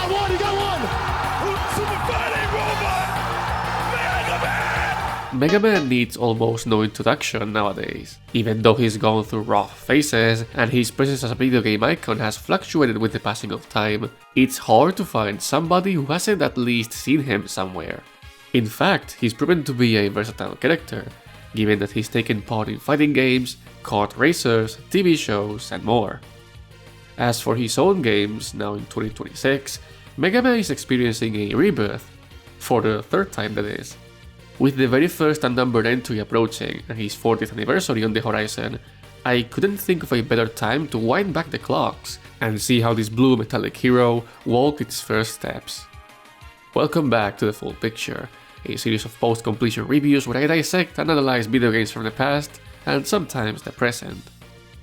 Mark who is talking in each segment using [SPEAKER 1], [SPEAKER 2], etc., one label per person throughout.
[SPEAKER 1] got one, he got one! Super fighting robot!
[SPEAKER 2] MegaMan needs almost no introduction nowadays, even though he's gone through rough phases and his presence as a video game icon has fluctuated with the passing of time. It's hard to find somebody who hasn't at least seen him somewhere. In fact, he's proven to be a versatile character, given that he's taken part in fighting games, kart racers, TV shows, and more. As for his own games, now in 2026, MegaMan is experiencing a rebirth, for the third time that is. With the very first unnumbered entry approaching and his 40th anniversary on the horizon, I couldn't think of a better time to wind back the clocks and see how this blue metallic hero walked its first steps. Welcome back to The Full Picture, a series of post-completion reviews where I dissect and analyze video games from the past and sometimes the present.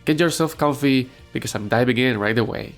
[SPEAKER 2] Get yourself comfy because I'm diving in right away.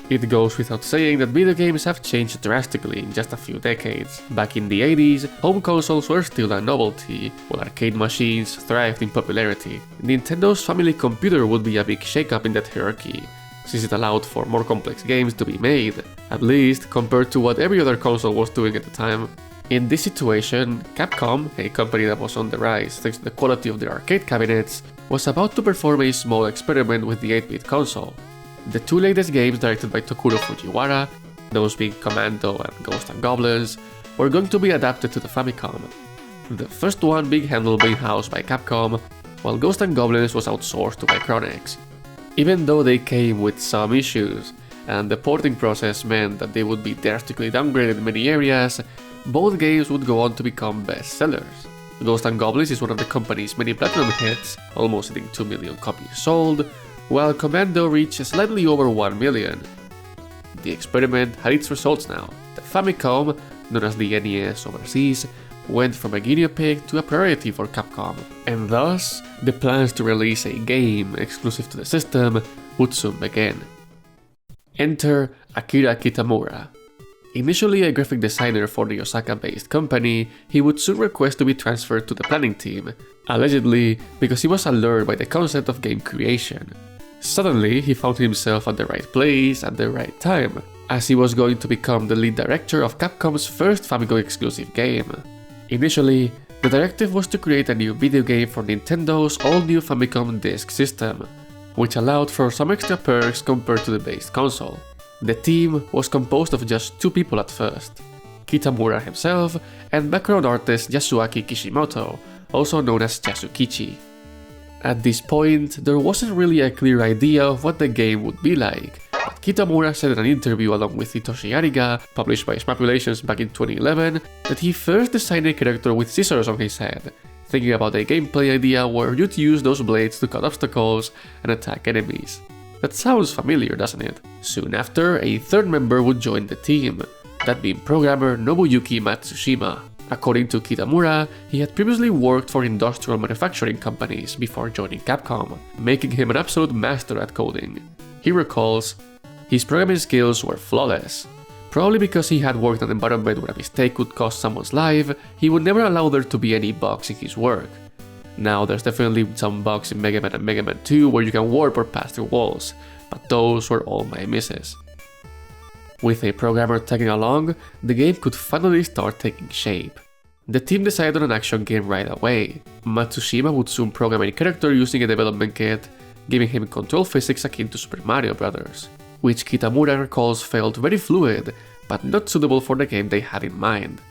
[SPEAKER 2] It goes without saying that video games have changed drastically in just a few decades. Back in the 80s, home consoles were still a novelty, while arcade machines thrived in popularity. Nintendo's family computer would be a big shakeup in that hierarchy, since it allowed for more complex games to be made, at least compared to what every other console was doing at the time. In this situation, Capcom, a company that was on the rise thanks to the quality of their arcade cabinets, was about to perform a small experiment with the 8-bit console. The two latest games directed by Toshiro Fujiwara, those being Commando and Ghosts and Goblins, were going to be adapted to the Famicom. The first one being handled in-house by Capcom, while Ghosts and Goblins was outsourced to Micronix. Even though they came with some issues, and the porting process meant that they would be drastically downgraded in many areas, both games would go on to become bestsellers. Ghosts and Goblins is one of the company's many platinum hits, almost hitting 2 million copies sold, while Commando reached slightly over 1 million. The experiment had its results now. The Famicom, known as the NES overseas, went from a guinea pig to a priority for Capcom, and thus, the plans to release a game exclusive to the system would soon begin. Enter Akira Kitamura. Initially a graphic designer for the Osaka-based company, he would soon request to be transferred to the planning team, allegedly because he was allured by the concept of game creation. Suddenly, he found himself at the right place at the right time, as he was going to become the lead director of Capcom's first Famicom exclusive game. Initially, the directive was to create a new video game for Nintendo's all-new Famicom Disk System, which allowed for some extra perks compared to the base console. The team was composed of just 2 people at first, Kitamura himself and background artist Yasuaki Kishimoto, also known as Yasukichi. At this point, there wasn't really a clear idea of what the game would be like, but Kitamura said in an interview along with Hitoshi Ariga, published by Smapulations back in 2011, that he first designed a character with scissors on his head, thinking about a gameplay idea where you'd use those blades to cut obstacles and attack enemies. That sounds familiar, doesn't it? Soon after, a third member would join the team, that being programmer Nobuyuki Matsushima. According to Kitamura, he had previously worked for industrial manufacturing companies before joining Capcom, making him an absolute master at coding. He recalls, his programming skills were flawless. Probably because he had worked in an environment where a mistake could cost someone's life, he would never allow there to be any bugs in his work. Now there's definitely some bugs in MegaMan and MegaMan 2 where you can warp or pass through walls, but those were all my misses. With a programmer tagging along, the game could finally start taking shape. The team decided on an action game right away. Matsushima would soon program a character using a development kit, giving him control physics akin to Super Mario Bros., which Kitamura recalls felt very fluid, but not suitable for the game they had in mind.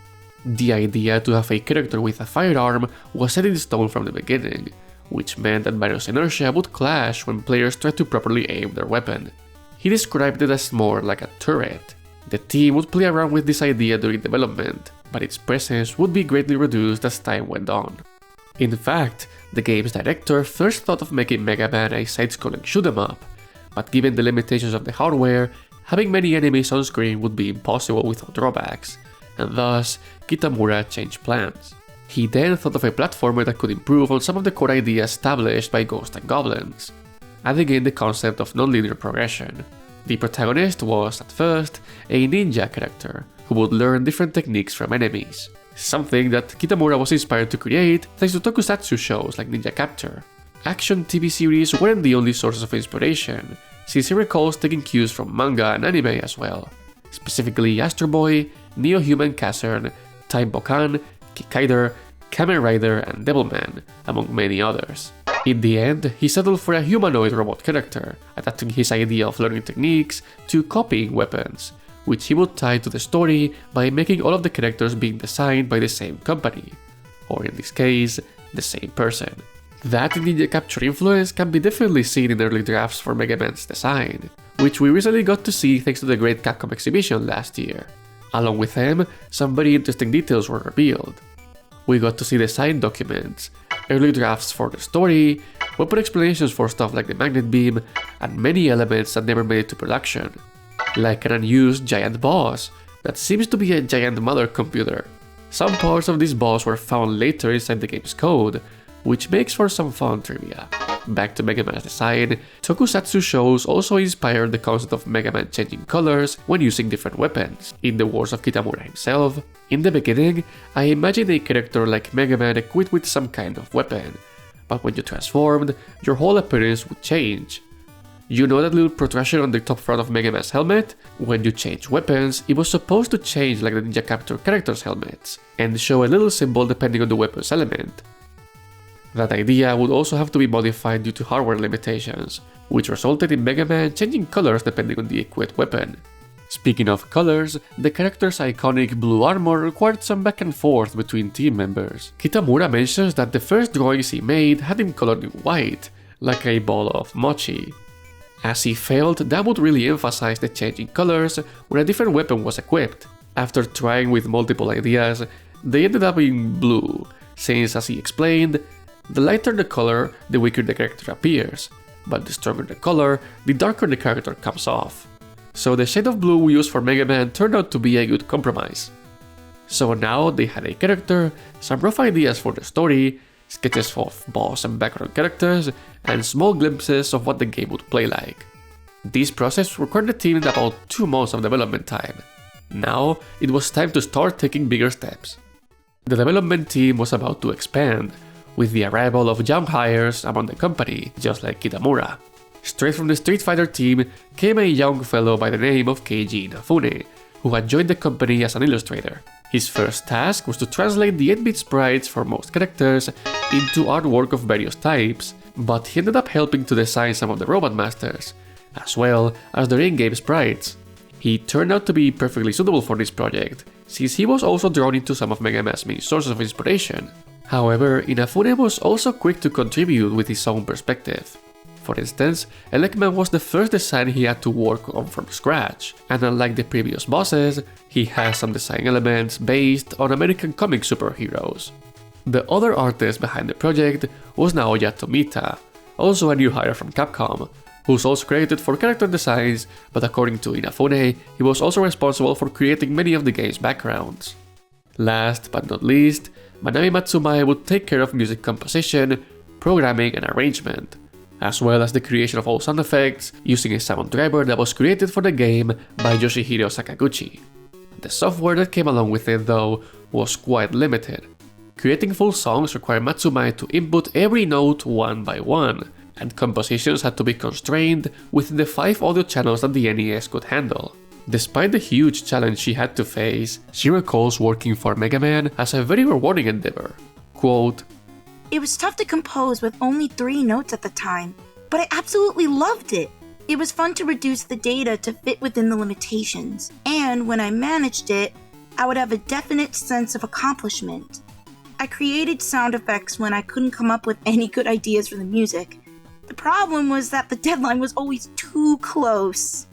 [SPEAKER 2] The idea to have a character with a firearm was set in stone from the beginning, which meant that Mario's inertia would clash when players tried to properly aim their weapon. He described it as more like a turret. The team would play around with this idea during development, but its presence would be greatly reduced as time went on. In fact, the game's director first thought of making MegaMan a side-scrolling shoot-'em-up, but given the limitations of the hardware, having many enemies on screen would be impossible without drawbacks, and thus, Kitamura changed plans. He then thought of a platformer that could improve on some of the core ideas established by Ghosts and Goblins, adding in the concept of non-linear progression. The protagonist was, at first, a ninja character, who would learn different techniques from enemies, something that Kitamura was inspired to create thanks to tokusatsu shows like Ninja Capture. Action TV series weren't the only sources of inspiration. since he recalls taking cues from manga and anime as well, specifically Astro Boy, Neo-Human Kazern, Time Bokan, Kikaider, Kamen Rider and Devilman, among many others. In the end, he settled for a humanoid robot character, adapting his idea of learning techniques to copying weapons, which he would tie to the story by making all of the characters being designed by the same company, or in this case, the same person. That ninja capture influence can be definitely seen in early drafts for MegaMan's design, which we recently got to see thanks to the Great Capcom exhibition last year. Along with them, some very interesting details were revealed. We got to see design documents, early drafts for the story, weapon explanations for stuff like the magnet beam, and many elements that never made it to production, like an unused giant boss that seems to be a giant mother computer. Some parts of this boss were found later inside the game's code, which makes for some fun trivia. Back to MegaMan's design, tokusatsu shows also inspired the concept of MegaMan changing colors when using different weapons. In the words of Kitamura himself, "In the beginning, I imagined a character like MegaMan equipped with some kind of weapon, but when you transformed, your whole appearance would change. You know that little protrusion on the top front of MegaMan's helmet? When you change weapons, it was supposed to change like the Ninja Captor characters' helmets, and show a little symbol depending on the weapon's element. That idea would also have to be modified due to hardware limitations, which resulted in MegaMan changing colors depending on the equipped weapon. Speaking of colors, the character's iconic blue armor required some back and forth between team members. Kitamura mentions that the first drawings he made had him colored in white, like a ball of mochi, as he felt that would really emphasize the changing colors when a different weapon was equipped. After trying with multiple ideas, they ended up being blue, since, as he explained, the lighter the color, the weaker the character appears, but the stronger the color, the darker the character comes off. So the shade of blue we used for MegaMan turned out to be a good compromise. So now they had a character, some rough ideas for the story, sketches of boss and background characters, and small glimpses of what the game would play like. This process required the team about 2 months of development time. Now it was time to start taking bigger steps. The development team was about to expand, with the arrival of young hires among the company, just like Kitamura. Straight from the Street Fighter team came a young fellow by the name of Keiji Inafune, who had joined the company as an illustrator. His first task was to translate the 8-bit sprites for most characters into artwork of various types, but he ended up helping to design some of the Robot Masters, as well as their in-game sprites. He turned out to be perfectly suitable for this project, since he was also drawn into some of MegaMan's main sources of inspiration. However, Inafune was also quick to contribute with his own perspective. For instance, Elecman was the first design he had to work on from scratch, and unlike the previous bosses, he has some design elements based on American comic superheroes. The other artist behind the project was Naoya Tomita, also a new hire from Capcom, who's also credited for character designs, but according to Inafune, he was also responsible for creating many of the game's backgrounds. Last but not least, Manami Matsumae would take care of music composition, programming and arrangement, as well as the creation of all sound effects using a sound driver that was created for the game by Yoshihiro Sakaguchi. The software that came along with it, though, was quite limited. Creating full songs required Matsumae to input every note one by one, and compositions had to be constrained within the 5 audio channels that the NES could handle. Despite the huge challenge she had to face, she recalls working for MegaMan as a very rewarding endeavor. Quote,
[SPEAKER 3] "It was tough to compose with only 3 notes at the time, but I absolutely loved it. It was fun to reduce the data to fit within the limitations, and when I managed it, I would have a definite sense of accomplishment. I created sound effects when I couldn't come up with any good ideas for the music. The problem was that the deadline was always too close."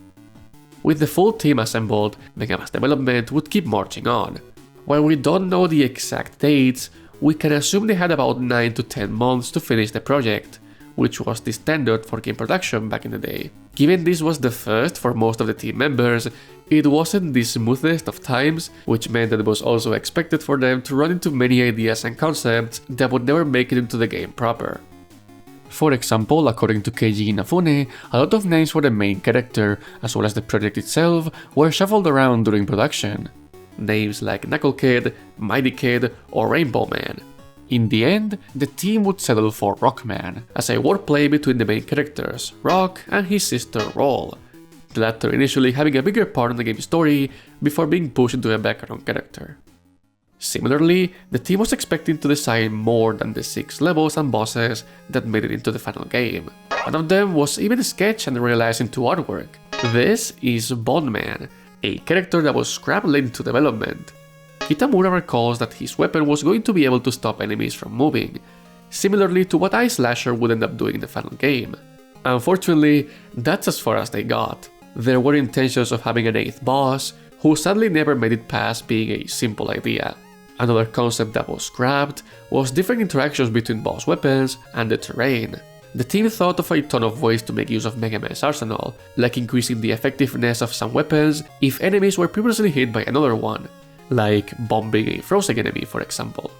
[SPEAKER 2] With the full team assembled, MegaMan's development would keep marching on. While we don't know the exact dates, we can assume they had about 9 to 10 months to finish the project, which was the standard for game production back in the day. Given this was the first for most of the team members, it wasn't the smoothest of times, which meant that it was also expected for them to run into many ideas and concepts that would never make it into the game proper. For example, according to Keiji Inafune, a lot of names for the main character, as well as the project itself, were shuffled around during production. Names like Knuckle Kid, Mighty Kid, or Rainbow Man. In the end, the team would settle for Rockman, as a wordplay between the main characters, Rock and his sister Roll, the latter initially having a bigger part in the game's story before being pushed into a background character. Similarly, the team was expecting to design more than the 6 levels and bosses that made it into the final game. One of them was even sketched and realized into artwork. This is Bondman, a character that was scrapped late into development. Kitamura recalls that his weapon was going to be able to stop enemies from moving, similarly to what Ice Slasher would end up doing in the final game. Unfortunately, that's as far as they got. There were intentions of having an 8th boss, who sadly never made it past being a simple idea. Another concept that was scrapped was different interactions between boss weapons and the terrain. The team thought of a ton of ways to make use of MegaMan's arsenal, like increasing the effectiveness of some weapons if enemies were previously hit by another one, like bombing a frozen enemy for example.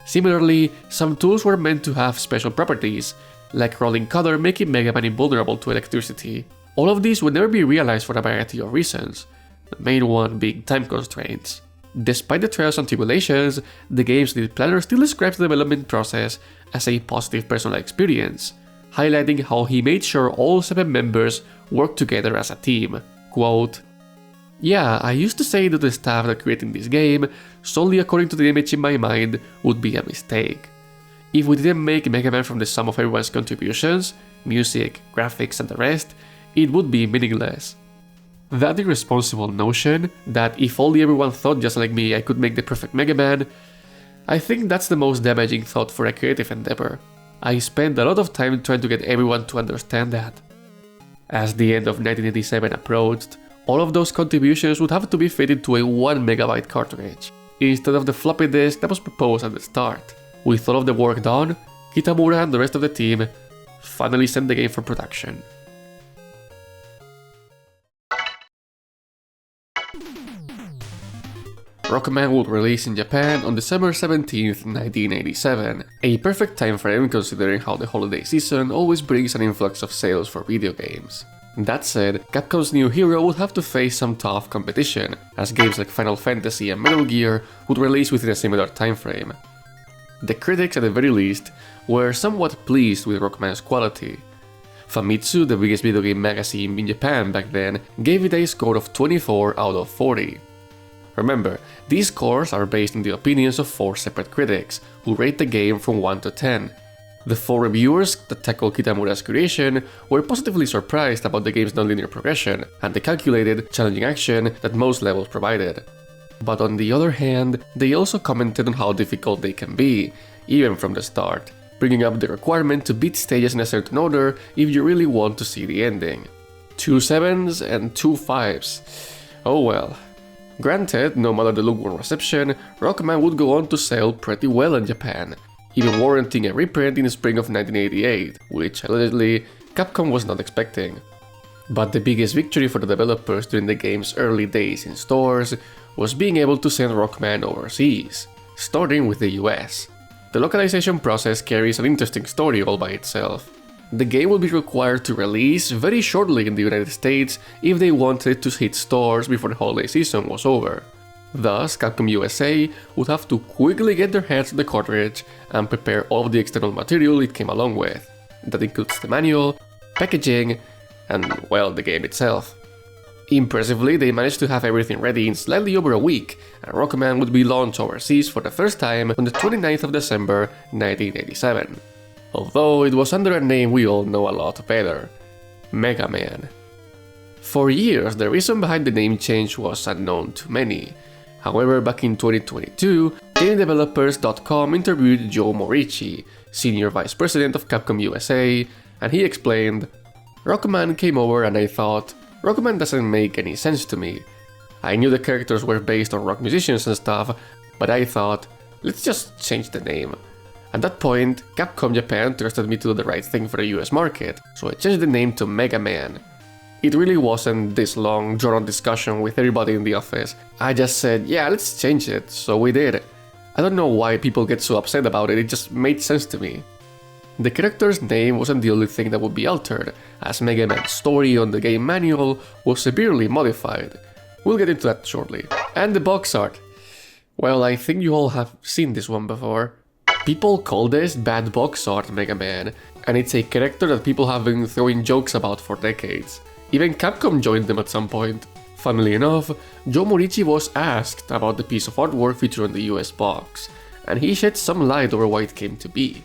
[SPEAKER 2] Similarly, some tools were meant to have special properties, like rolling color making MegaMan invulnerable to electricity. All of these would never be realized for a variety of reasons, the main one being time constraints. Despite the trials and tribulations, the game's lead planner still describes the development process as a positive personal experience, highlighting how he made sure all 7 members worked together as a team. Quote, "Yeah, I used to say to the staff that creating this game, solely according to the image in my mind, would be a mistake. If we didn't make MegaMan from the sum of everyone's contributions, music, graphics and the rest, it would be meaningless." That irresponsible notion that if only everyone thought just like me I could make the perfect MegaMan, I think that's the most damaging thought for a creative endeavor. I spent a lot of time trying to get everyone to understand that. As the end of 1987 approached, all of those contributions would have to be fitted to a 1 MB cartridge, instead of the floppy disk that was proposed at the start. With all of the work done, Kitamura and the rest of the team finally sent the game for production. Rockman would release in Japan on December 17th, 1987, a perfect time frame considering how the holiday season always brings an influx of sales for video games. That said, Capcom's new hero would have to face some tough competition, as games like Final Fantasy and Metal Gear would release within a similar time frame. The critics, at the very least, were somewhat pleased with Rockman's quality. Famitsu, the biggest video game magazine in Japan back then, gave it a score of 24 out of 40. Remember, these scores are based on the opinions of 4 separate critics, who rate the game from 1 to 10. The 4 reviewers that tackled Kitamura's creation were positively surprised about the game's non-linear progression and the calculated, challenging action that most levels provided. But on the other hand, they also commented on how difficult they can be, even from the start, bringing up the requirement to beat stages in a certain order if you really want to see the ending. 2 7s and 2 5s. Oh well. Granted, no matter the lukewarm reception, Rockman would go on to sell pretty well in Japan, even warranting a reprint in the spring of 1988, which allegedly Capcom was not expecting. But the biggest victory for the developers during the game's early days in stores was being able to send Rockman overseas, starting with the US. The localization process carries an interesting story all by itself. The game will be required to release very shortly in the United States if they wanted to hit stores before the holiday season was over. Thus, Capcom USA would have to quickly get their hands on the cartridge and prepare all of the external material it came along with. That includes the manual, packaging, and, well, the game itself. Impressively, they managed to have everything ready in slightly over a week, and Rockman would be launched overseas for the first time on the 29th of December 1987. Although it was under a name we all know a lot better, MegaMan. For years, the reason behind the name change was unknown to many. However, back in 2022, GameDevelopers.com interviewed Joe Morici, Senior Vice President of Capcom USA, and he explained, "Rockman came over and I thought, Rockman doesn't make any sense to me. I knew the characters were based on rock musicians and stuff, but I thought, let's just change the name. At that point, Capcom Japan trusted me to do the right thing for the US market, so I changed the name to MegaMan. It really wasn't this long, drawn-out discussion with everybody in the office. I just said, yeah, let's change it, so we did. I don't know why people get so upset about it, it just made sense to me." The character's name wasn't the only thing that would be altered, as MegaMan's story on the game manual was severely modified. We'll get into that shortly. And the box art. Well, I think you all have seen this one before. People call this bad box art Mega Man, and it's a character that people have been throwing jokes about for decades. Even Capcom joined them at some point. Funnily enough, Joe Morici was asked about the piece of artwork featured on the US box, and he shed some light over why it came to be.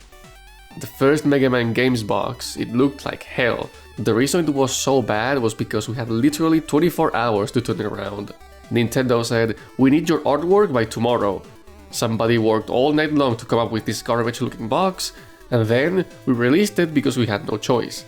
[SPEAKER 2] The first Mega Man games box, it looked like hell. The reason it was so bad was because we had literally 24 hours to turn it around. Nintendo said, "We need your artwork by tomorrow." Somebody worked all night long to come up with this garbage looking box, and then we released it because we had no choice.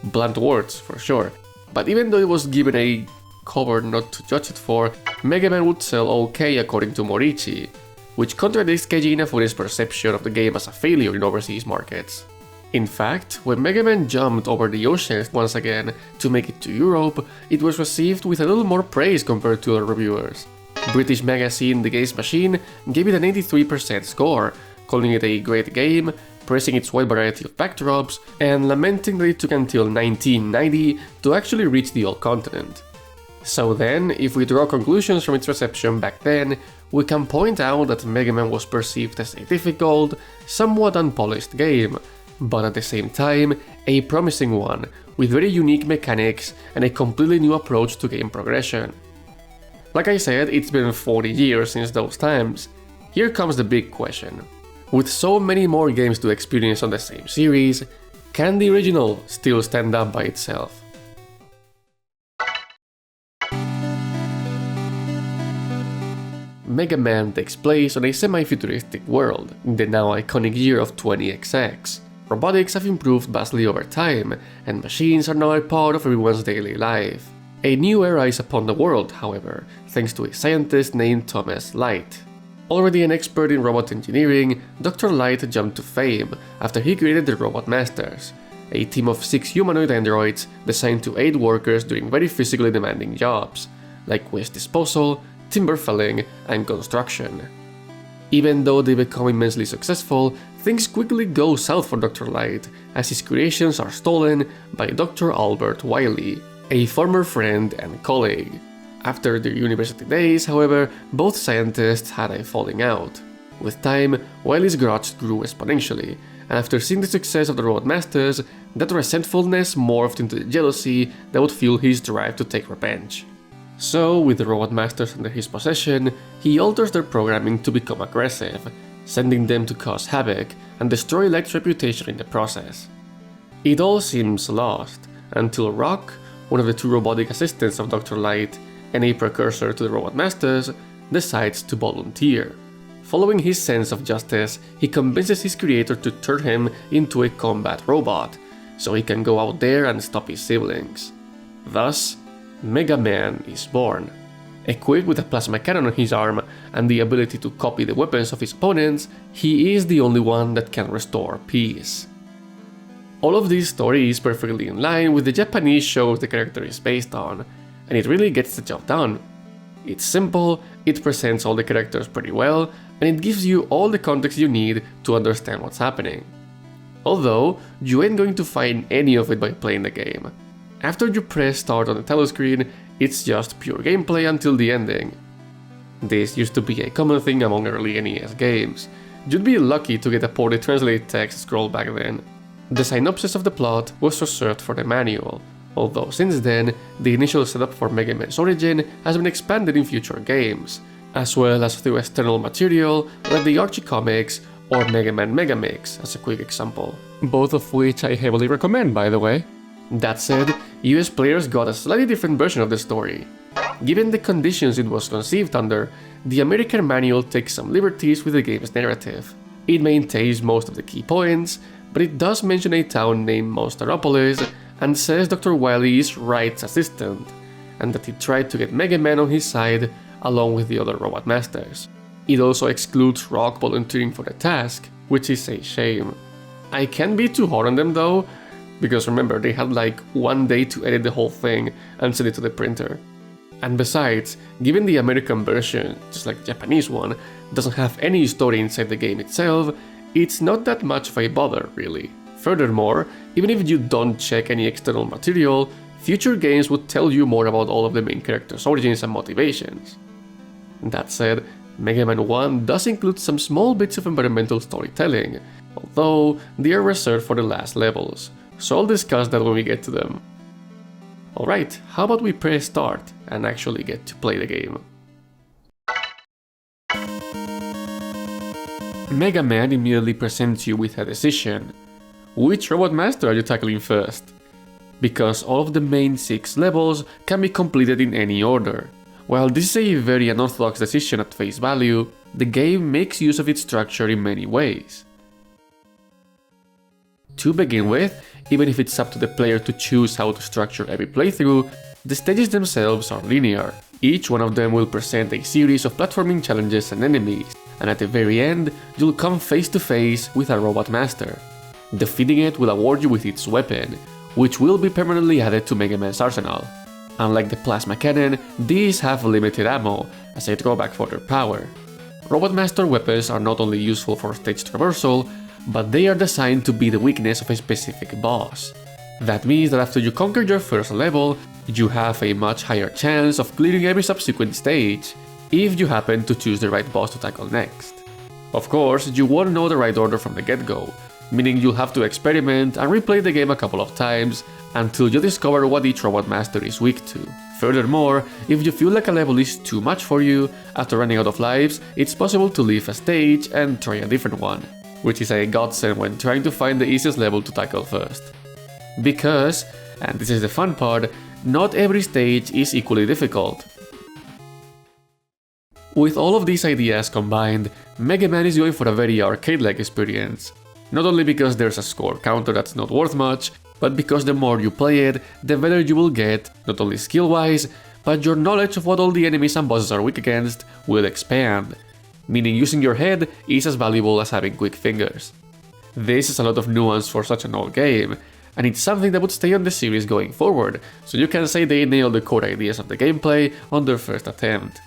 [SPEAKER 2] Blunt words, for sure. But even though it was given a cover not to judge it for, Mega Man would sell okay according to Morici, which contradicts Keiji Inafune's perception of the game as a failure in overseas markets. In fact, when Mega Man jumped over the oceans once again to make it to Europe, it was received with a little more praise compared to other reviewers. British magazine The Games Machine gave it an 83% score, calling it a great game, praising its wide variety of backdrops, and lamenting that it took until 1990 to actually reach the old continent. So then, if we draw conclusions from its reception back then, we can point out that Mega Man was perceived as a difficult, somewhat unpolished game, but at the same time, a promising one, with very unique mechanics and a completely new approach to game progression. Like I said, it's been 40 years since those times. Here comes the big question. With so many more games to experience on the same series, can the original still stand up by itself? Mega Man takes place on a semi-futuristic world, in the now iconic year of 20XX. Robotics have improved vastly over time, and machines are now a part of everyone's daily life. A new era is upon the world, however, thanks to a scientist named Thomas Light. Already an expert in robot engineering, Dr. Light jumped to fame after he created the Robot Masters, a team of 6 humanoid androids designed to aid workers doing very physically demanding jobs, like waste disposal, timber felling, and construction. Even though they become immensely successful, things quickly go south for Dr. Light, as his creations are stolen by Dr. Albert Wiley, a former friend and colleague. After their university days, however, both scientists had a falling out. With time, Wiley's grudge grew exponentially, and after seeing the success of the Robot Masters, that resentfulness morphed into the jealousy that would fuel his drive to take revenge. So, with the Robot Masters under his possession, he alters their programming to become aggressive, sending them to cause havoc and destroy Light's reputation in the process. It all seems lost, until Rock, one of the 2 robotic assistants of Dr. Light, and a precursor to the Robot Masters, decides to volunteer. Following his sense of justice, he convinces his creator to turn him into a combat robot, so he can go out there and stop his siblings. Thus, Mega Man is born. Equipped with a plasma cannon on his arm and the ability to copy the weapons of his opponents, he is the only one that can restore peace. All of this story is perfectly in line with the Japanese shows the character is based on, and it really gets the job done. It's simple, it presents all the characters pretty well, and it gives you all the context you need to understand what's happening. Although, you ain't going to find any of it by playing the game. After you press start on the telescreen, it's just pure gameplay until the ending. This used to be a common thing among early NES games. You'd be lucky to get a poorly translated text scroll back then. The synopsis of the plot was reserved for the manual, although since then, the initial setup for Mega Man's origin has been expanded in future games, as well as through external material like the Archie comics or Mega Man Megamix as a quick example. Both of which I heavily recommend, by the way. That said, US players got a slightly different version of the story. Given the conditions it was conceived under, the American manual takes some liberties with the game's narrative. It maintains most of the key points, but it does mention a town named Monsteropolis and says Dr. Wily is Riot's assistant, and that he tried to get Mega Man on his side along with the other Robot Masters. It also excludes Rock volunteering for the task, which is a shame. I can't be too hard on them though, because remember, they had like 1 day to edit the whole thing and send it to the printer. And besides, given the American version, just like the Japanese one, doesn't have any story inside the game itself, it's not that much of a bother, really. Furthermore, even if you don't check any external material, future games would tell you more about all of the main characters' origins and motivations. That said, Mega Man 1 does include some small bits of environmental storytelling, although they are reserved for the last levels, so I'll discuss that when we get to them. Alright, how about we press start and actually get to play the game. Mega Man immediately presents you with a decision. Which Robot Master are you tackling first? Because all of the main 6 levels can be completed in any order. While this is a very unorthodox decision at face value, the game makes use of its structure in many ways. To begin with, even if it's up to the player to choose how to structure every playthrough, the stages themselves are linear. Each one of them will present a series of platforming challenges and enemies, and at the very end, you'll come face to face with a Robot Master. Defeating it will award you with its weapon, which will be permanently added to Mega Man's arsenal. Unlike the Plasma Cannon, these have limited ammo, as a drawback for their power. Robot Master weapons are not only useful for stage traversal, but they are designed to be the weakness of a specific boss. That means that after you conquer your first level, you have a much higher chance of clearing every subsequent stage, if you happen to choose the right boss to tackle next. Of course, you won't know the right order from the get-go, meaning you'll have to experiment and replay the game a couple of times until you discover what each Robot Master is weak to. Furthermore, if you feel like a level is too much for you, after running out of lives, it's possible to leave a stage and try a different one, which is a godsend when trying to find the easiest level to tackle first. Because, and this is the fun part, not every stage is equally difficult. With all of these ideas combined, Mega Man is going for a very arcade-like experience. Not only because there's a score counter that's not worth much, but because the more you play it, the better you will get, not only skill-wise, but your knowledge of what all the enemies and bosses are weak against will expand, meaning using your head is as valuable as having quick fingers. This is a lot of nuance for such an old game, and it's something that would stay on the series going forward, so you can say they nailed the core ideas of the gameplay on their first attempt.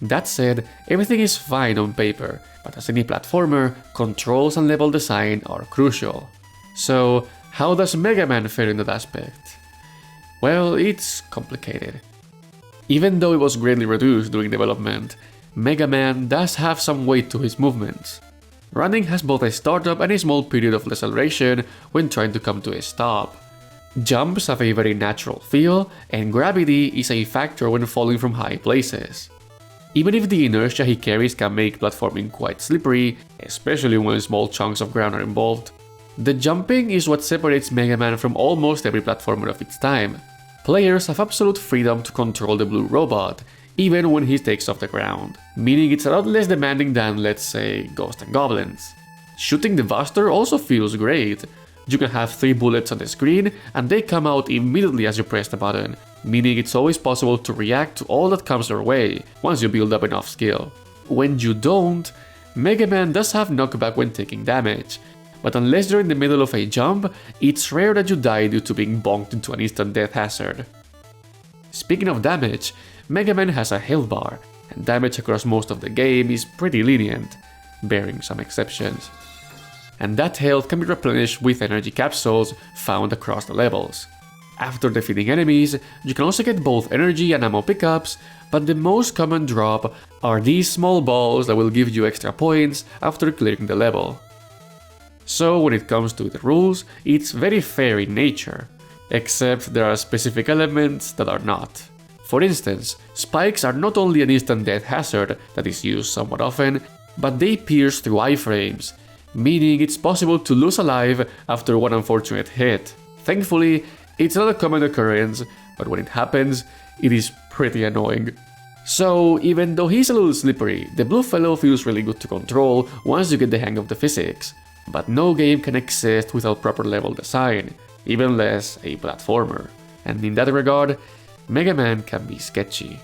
[SPEAKER 2] That said, everything is fine on paper, but as any platformer, controls and level design are crucial. So, how does Mega Man fare in that aspect? Well, it's complicated. Even though it was greatly reduced during development, Mega Man does have some weight to his movements. Running has both a startup and a small period of deceleration when trying to come to a stop. Jumps have a very natural feel, and gravity is a factor when falling from high places. Even if the inertia he carries can make platforming quite slippery, especially when small chunks of ground are involved, the jumping is what separates Mega Man from almost every platformer of its time. Players have absolute freedom to control the blue robot, even when he takes off the ground, meaning it's a lot less demanding than, let's say, Ghosts and Goblins. Shooting the Buster also feels great. You can have 3 bullets on the screen and they come out immediately as you press the button, meaning it's always possible to react to all that comes your way once you build up enough skill. When you don't, Mega Man does have knockback when taking damage, but unless you're in the middle of a jump, it's rare that you die due to being bonked into an instant death hazard. Speaking of damage, Mega Man has a health bar, and damage across most of the game is pretty lenient, barring some exceptions. And that health can be replenished with energy capsules found across the levels. After defeating enemies, you can also get both energy and ammo pickups, but the most common drop are these small balls that will give you extra points after clearing the level. So when it comes to the rules, it's very fair in nature, except there are specific elements that are not. For instance, spikes are not only an instant death hazard that is used somewhat often, but they pierce through iframes, meaning it's possible to lose a life after one unfortunate hit. Thankfully, it's not a common occurrence, but when it happens, it is pretty annoying. So, even though he's a little slippery, the blue fellow feels really good to control once you get the hang of the physics. But no game can exist without proper level design, even less a platformer. And in that regard, Mega Man can be sketchy.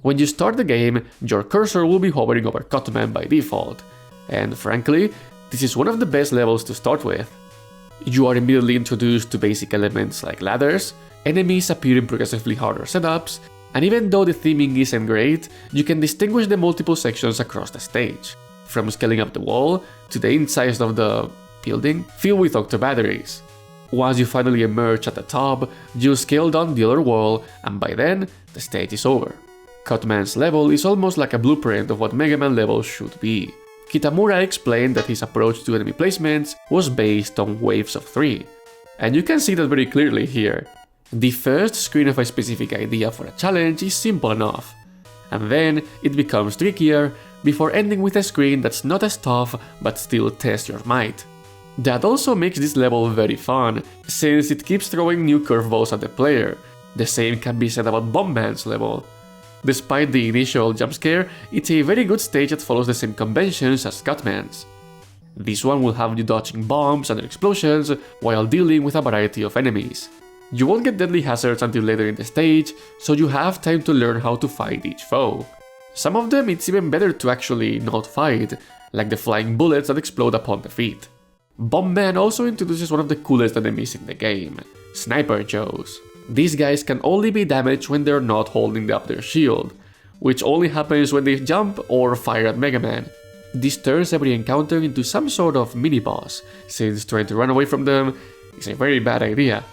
[SPEAKER 2] When you start the game, your cursor will be hovering over Cutman by default, and frankly, this is one of the best levels to start with. You are immediately introduced to basic elements like ladders, enemies appear in progressively harder setups, and even though the theming isn't great, you can distinguish the multiple sections across the stage, from scaling up the wall to the insides of the building filled with octo batteries. Once you finally emerge at the top, you scale down the other wall, and by then, the stage is over. Cutman's level is almost like a blueprint of what MegaMan levels should be. Kitamura explained that his approach to enemy placements was based on waves of 3. And you can see that very clearly here. The first screen of a specific idea for a challenge is simple enough, and then it becomes trickier before ending with a screen that's not as tough but still tests your might. That also makes this level very fun, since it keeps throwing new curveballs at the player. The same can be said about Bombman's level. Despite the initial jump scare, it's a very good stage that follows the same conventions as Cutman's. This one will have you dodging bombs and explosions while dealing with a variety of enemies. You won't get deadly hazards until later in the stage, so you have time to learn how to fight each foe. Some of them it's even better to actually not fight, like the flying bullets that explode upon defeat. Bombman also introduces one of the coolest enemies in the game, Sniper Joes. These guys can only be damaged when they're not holding up their shield, which only happens when they jump or fire at MegaMan. This turns every encounter into some sort of mini-boss, since trying to run away from them is a very bad idea.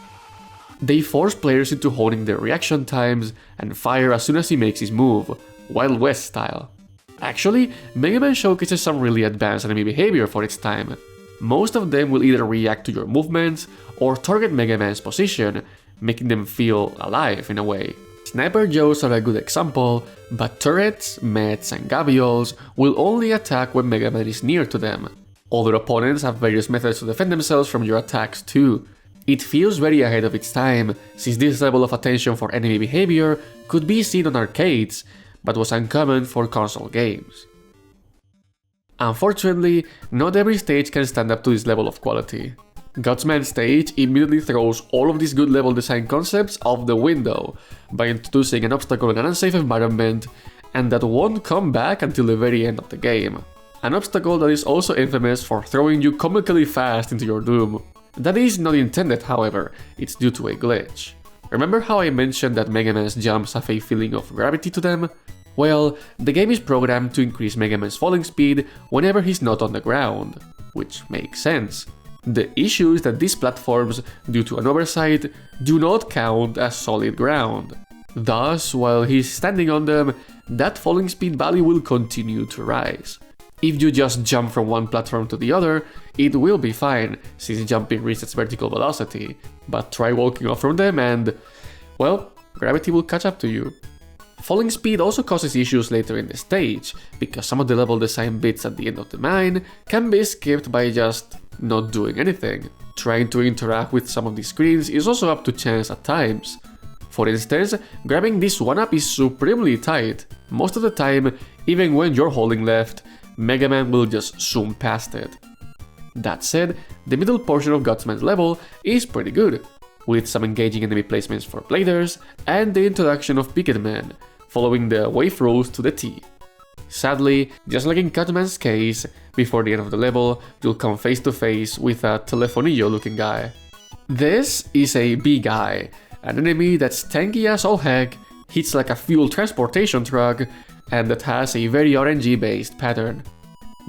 [SPEAKER 2] They force players into holding their reaction times and fire as soon as he makes his move, Wild West style. Actually, MegaMan showcases some really advanced enemy behavior for its time. Most of them will either react to your movements or target MegaMan's position, making them feel alive in a way. Sniper Joes are a good example, but turrets, mets, and gavioles will only attack when MegaMan is near to them. Other opponents have various methods to defend themselves from your attacks too. It feels very ahead of its time, since this level of attention for enemy behavior could be seen on arcades, but was uncommon for console games. Unfortunately, not every stage can stand up to this level of quality. Gutsman's stage immediately throws all of these good level design concepts out the window by introducing an obstacle in an unsafe environment, and that won't come back until the very end of the game. An obstacle that is also infamous for throwing you comically fast into your doom. That is not intended, however, it's due to a glitch. Remember how I mentioned that MegaMan's jumps have a feeling of gravity to them? Well, the game is programmed to increase MegaMan's falling speed whenever he's not on the ground, which makes sense. The issue is that these platforms, due to an oversight, do not count as solid ground. Thus, while he's standing on them, that falling speed value will continue to rise. If you just jump from one platform to the other, it will be fine, since jumping resets vertical velocity, but try walking off from them and, well, gravity will catch up to you. Falling speed also causes issues later in the stage, because some of the level design bits at the end of the mine can be skipped by just not doing anything. Trying to interact with some of these screens is also up to chance at times. For instance, grabbing this one-up is supremely tight. Most of the time, even when you're holding left, MegaMan will just zoom past it. That said, the middle portion of Gutsman's level is pretty good, with some engaging enemy placements for bladers and the introduction of Pickedman, following the wave rules to the T. Sadly, just like in Cutman's case, before the end of the level, you'll come face to face with a Telefonillo looking guy. This is a B guy, an enemy that's tanky as all heck, hits like a fuel transportation truck, and that has a very RNG based pattern.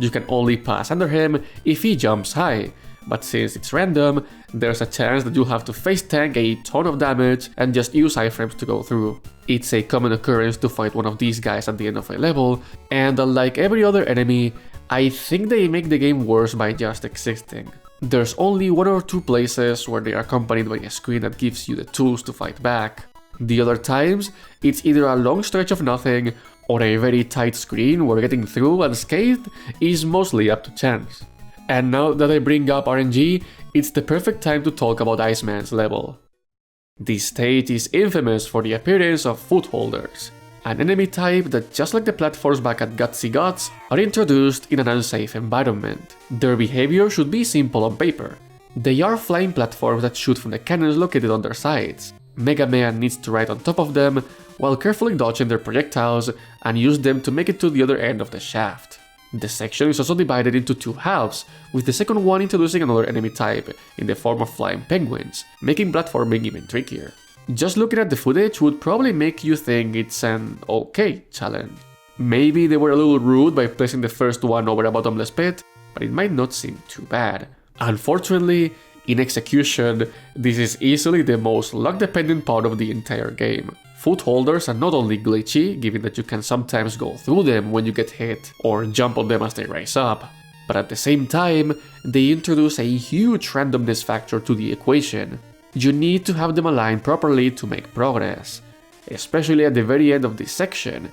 [SPEAKER 2] You can only pass under him if he jumps high, but since it's random, there's a chance that you'll have to face tank a ton of damage and just use iframes to go through. It's a common occurrence to fight one of these guys at the end of a level, and unlike every other enemy, I think they make the game worse by just existing. There's only one or two places where they are accompanied by a screen that gives you the tools to fight back. The other times, it's either a long stretch of nothing, or a very tight screen where getting through unscathed is mostly up to chance. And now that I bring up RNG, it's the perfect time to talk about Iceman's level. This stage is infamous for the appearance of footholders, an enemy type that, just like the platforms back at Gutsy Guts, are introduced in an unsafe environment. Their behavior should be simple on paper. They are flying platforms that shoot from the cannons located on their sides. MegaMan needs to ride on top of them while carefully dodging their projectiles and use them to make it to the other end of the shaft. The section is also divided into two halves, with the second one introducing another enemy type in the form of flying penguins, making platforming even trickier. Just looking at the footage would probably make you think it's an okay challenge. Maybe they were a little rude by placing the first one over a bottomless pit, but it might not seem too bad. Unfortunately, in execution, this is easily the most luck-dependent part of the entire game. Footholders are not only glitchy, given that you can sometimes go through them when you get hit or jump on them as they rise up, but at the same time, they introduce a huge randomness factor to the equation. You need to have them aligned properly to make progress, especially at the very end of this section,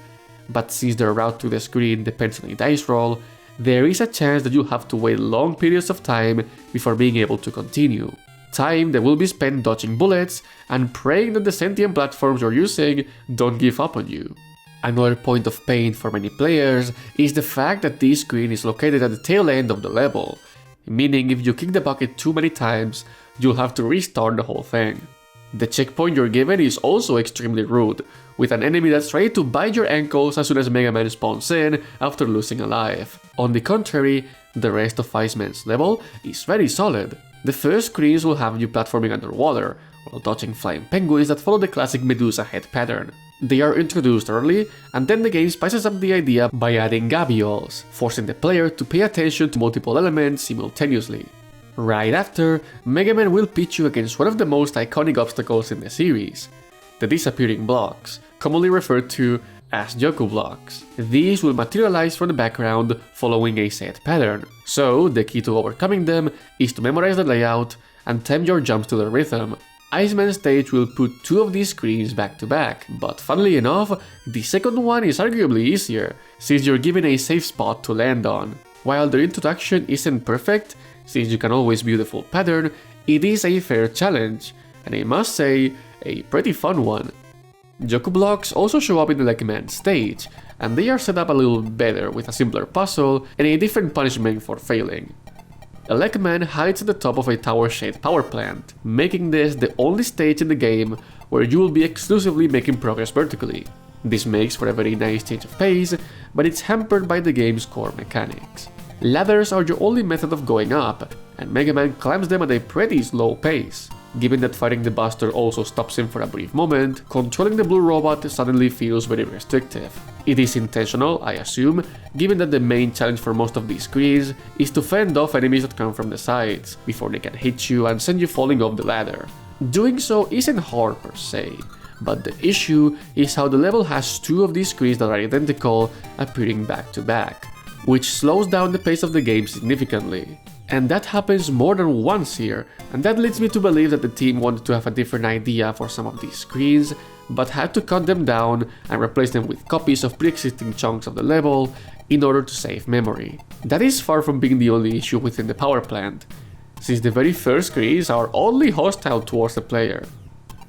[SPEAKER 2] but since their route to the screen depends on a dice roll, there is a chance that you'll have to wait long periods of time before being able to continue. Time that will be spent dodging bullets and praying that the sentient platforms you're using don't give up on you. Another point of pain for many players is the fact that this screen is located at the tail end of the level, meaning if you kick the bucket too many times, you'll have to restart the whole thing. The checkpoint you're given is also extremely rude, with an enemy that's ready to bite your ankles as soon as MegaMan spawns in after losing a life. On the contrary, the rest of Iceman's level is very solid. The first screens will have you platforming underwater, while dodging flying penguins that follow the classic Medusa head pattern. They are introduced early, and then the game spices up the idea by adding gabioles, forcing the player to pay attention to multiple elements simultaneously. Right after, MegaMan will pitch you against one of the most iconic obstacles in the series, the disappearing blocks, commonly referred to as Joku blocks. These will materialize from the background following a set pattern, so the key to overcoming them is to memorize the layout and time your jumps to the rhythm. Iceman's stage will put two of these screens back to back, but funnily enough, the second one is arguably easier, since you're given a safe spot to land on. While their introduction isn't perfect, since you can always view the full pattern, it is a fair challenge, and I must say, a pretty fun one. Joku blocks also show up in the MegaMan stage, and they are set up a little better with a simpler puzzle and a different punishment for failing. Elecman hides at the top of a tower-shaped power plant, making this the only stage in the game where you will be exclusively making progress vertically. This makes for a very nice change of pace, but it's hampered by the game's core mechanics. Ladders are your only method of going up, and MegaMan climbs them at a pretty slow pace. Given that fighting the Buster also stops him for a brief moment, controlling the blue robot suddenly feels very restrictive. It is intentional, I assume, given that the main challenge for most of these screens is to fend off enemies that come from the sides, before they can hit you and send you falling off the ladder. Doing so isn't hard per se, but the issue is how the level has two of these screens that are identical appearing back to back, which slows down the pace of the game significantly. And that happens more than once here, and that leads me to believe that the team wanted to have a different idea for some of these screens, but had to cut them down and replace them with copies of pre-existing chunks of the level in order to save memory. That is far from being the only issue within the power plant, since the very first screens are oddly hostile towards the player.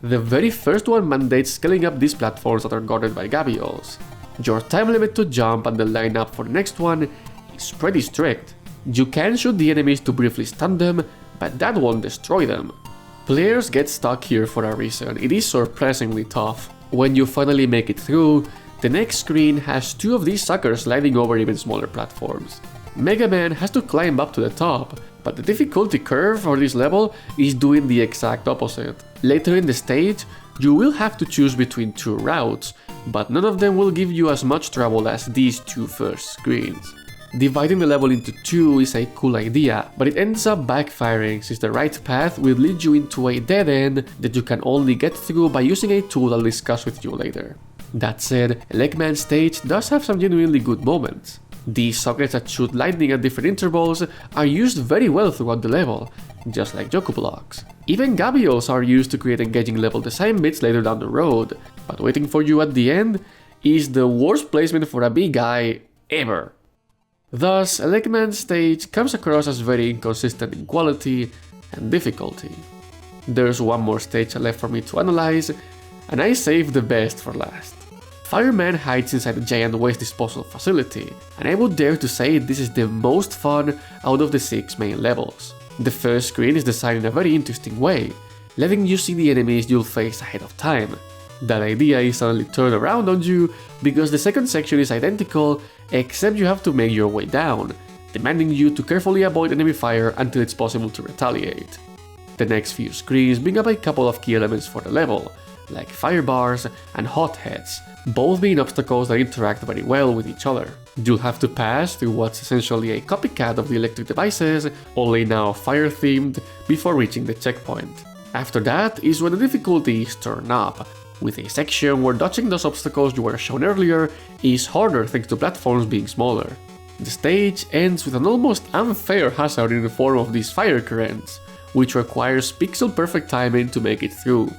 [SPEAKER 2] The very first one mandates scaling up these platforms that are guarded by gabioles. Your time limit to jump and the lineup for the next one is pretty strict. You can shoot the enemies to briefly stun them, but that won't destroy them. Players get stuck here for a reason. It is surprisingly tough. When you finally make it through, the next screen has two of these suckers sliding over even smaller platforms. MegaMan has to climb up to the top, but the difficulty curve for this level is doing the exact opposite. Later in the stage, you will have to choose between two routes, but none of them will give you as much trouble as these two first screens. Dividing the level into two is a cool idea, but it ends up backfiring since the right path will lead you into a dead end that you can only get through by using a tool I'll discuss with you later. That said, Elecman's stage does have some genuinely good moments. These sockets that shoot lightning at different intervals are used very well throughout the level, just like Joku blocks. Even gabioles are used to create engaging level design bits later down the road, but waiting for you at the end is the worst placement for a big guy ever. Thus, Elecman's stage comes across as very inconsistent in quality and difficulty. There's one more stage left for me to analyze, and I saved the best for last. Fireman hides inside a giant waste disposal facility, and I would dare to say this is the most fun out of the 6 main levels. The first screen is designed in a very interesting way, letting you see the enemies you'll face ahead of time. That idea is suddenly turned around on you because the second section is identical, except you have to make your way down, demanding you to carefully avoid enemy fire until it's possible to retaliate. The next few screens bring up a couple of key elements for the level, like fire bars and hotheads, both being obstacles that interact very well with each other. You'll have to pass through what's essentially a copycat of the electric devices, only now fire-themed, before reaching the checkpoint. After that is when the difficulty is turned up, with a section where dodging those obstacles you were shown earlier is harder thanks to platforms being smaller. The stage ends with an almost unfair hazard in the form of these fire currents, which requires pixel-perfect timing to make it through,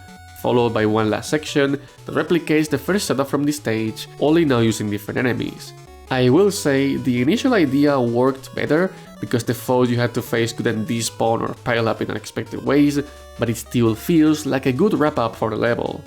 [SPEAKER 2] followed by one last section that replicates the first setup from this stage, only now using different enemies. I will say the initial idea worked better because the foes you had to face couldn't despawn or pile up in unexpected ways, but it still feels like a good wrap-up for the level.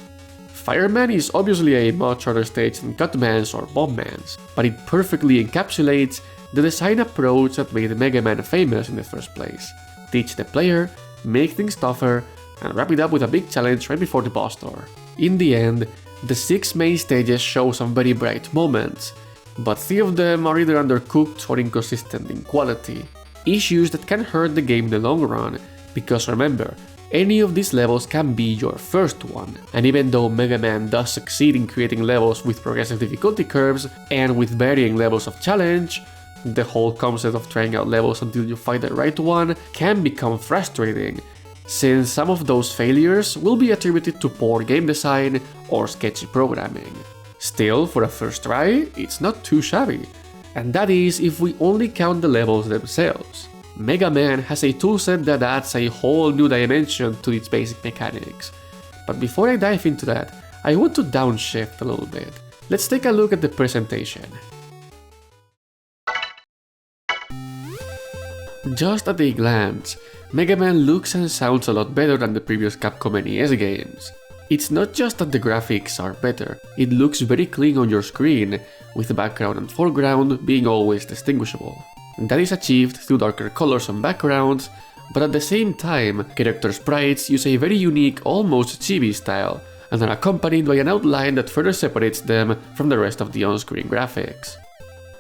[SPEAKER 2] Fireman is obviously a much harder stage than Cutman's or Bombman's, but it perfectly encapsulates the design approach that made MegaMan famous in the first place. Teach the player, make things tougher, and wrap it up with a big challenge right before the boss door. In the end, the 6 main stages show some very bright moments, but 3 of them are either undercooked or inconsistent in quality, issues that can hurt the game in the long run, because remember, any of these levels can be your first one, and even though MegaMan does succeed in creating levels with progressive difficulty curves and with varying levels of challenge, the whole concept of trying out levels until you find the right one can become frustrating, since some of those failures will be attributed to poor game design or sketchy programming. Still, for a first try, it's not too shabby, and that is if we only count the levels themselves. MegaMan has a toolset that adds a whole new dimension to its basic mechanics, but before I dive into that, I want to downshift a little bit. Let's take a look at the presentation. Just at a glance, MegaMan looks and sounds a lot better than the previous Capcom NES games. It's not just that the graphics are better, it looks very clean on your screen, with the background and foreground being always distinguishable. That is achieved through darker colors and backgrounds, but at the same time, character sprites use a very unique, almost chibi style, and are accompanied by an outline that further separates them from the rest of the on-screen graphics.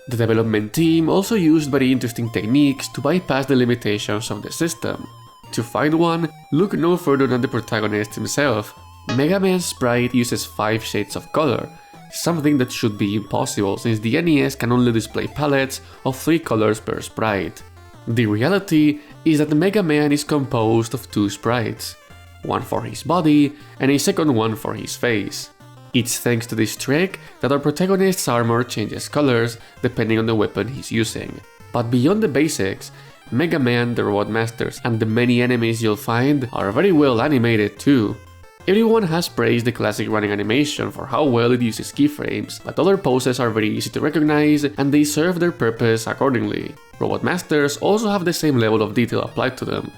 [SPEAKER 2] The development team also used very interesting techniques to bypass the limitations of the system. To find one, look no further than the protagonist himself. MegaMan's sprite uses 5 shades of color, something that should be impossible since the NES can only display palettes of 3 colors per sprite. The reality is that MegaMan is composed of 2 sprites, one for his body and a second one for his face. It's thanks to this trick that our protagonist's armor changes colors depending on the weapon he's using. But beyond the basics, MegaMan, the Robot Masters, and the many enemies you'll find are very well animated too. Everyone has praised the classic running animation for how well it uses keyframes, but other poses are very easy to recognize and they serve their purpose accordingly. Robot Masters also have the same level of detail applied to them.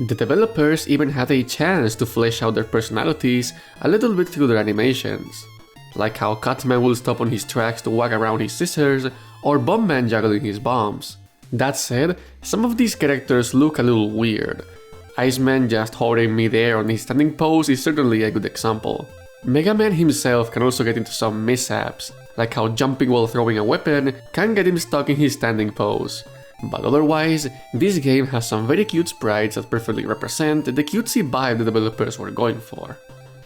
[SPEAKER 2] The developers even had a chance to flesh out their personalities a little bit through their animations, like how Cutman will stop on his tracks to wag around his scissors, or Bombman juggling his bombs. That said, some of these characters look a little weird. Iceman just hovering midair on his standing pose is certainly a good example. MegaMan himself can also get into some mishaps, like how jumping while throwing a weapon can get him stuck in his standing pose. But otherwise, this game has some very cute sprites that perfectly represent the cutesy vibe the developers were going for.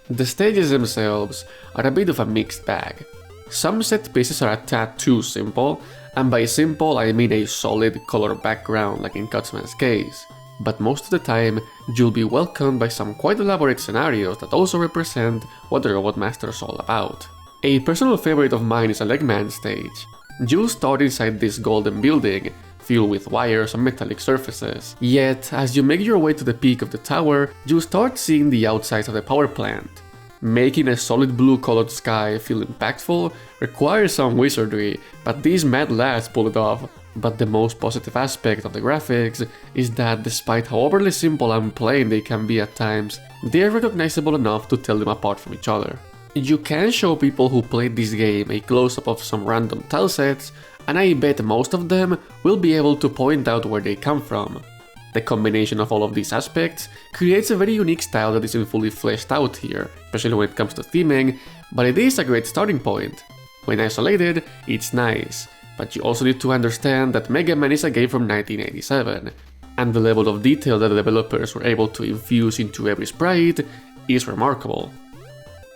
[SPEAKER 2] The stages themselves are a bit of a mixed bag. Some set pieces are a tad too simple, and by simple I mean a solid color background like in Cutman's case. But most of the time, you'll be welcomed by some quite elaborate scenarios that also represent what the Robot Master is all about. A personal favorite of mine is a Legman stage. You'll start inside this golden building, filled with wires and metallic surfaces. Yet, as you make your way to the peak of the tower, you'll start seeing the outsides of the power plant. Making a solid blue colored sky feel impactful requires some wizardry, but these mad lads pull it off. But the most positive aspect of the graphics is that despite how overly simple and plain they can be at times, they are recognizable enough to tell them apart from each other. You can show people who played this game a close-up of some random tile sets, and I bet most of them will be able to point out where they come from. The combination of all of these aspects creates a very unique style that isn't fully fleshed out here, especially when it comes to theming, but it is a great starting point. When isolated, it's nice. But you also need to understand that MegaMan is a game from 1987, and the level of detail that the developers were able to infuse into every sprite is remarkable.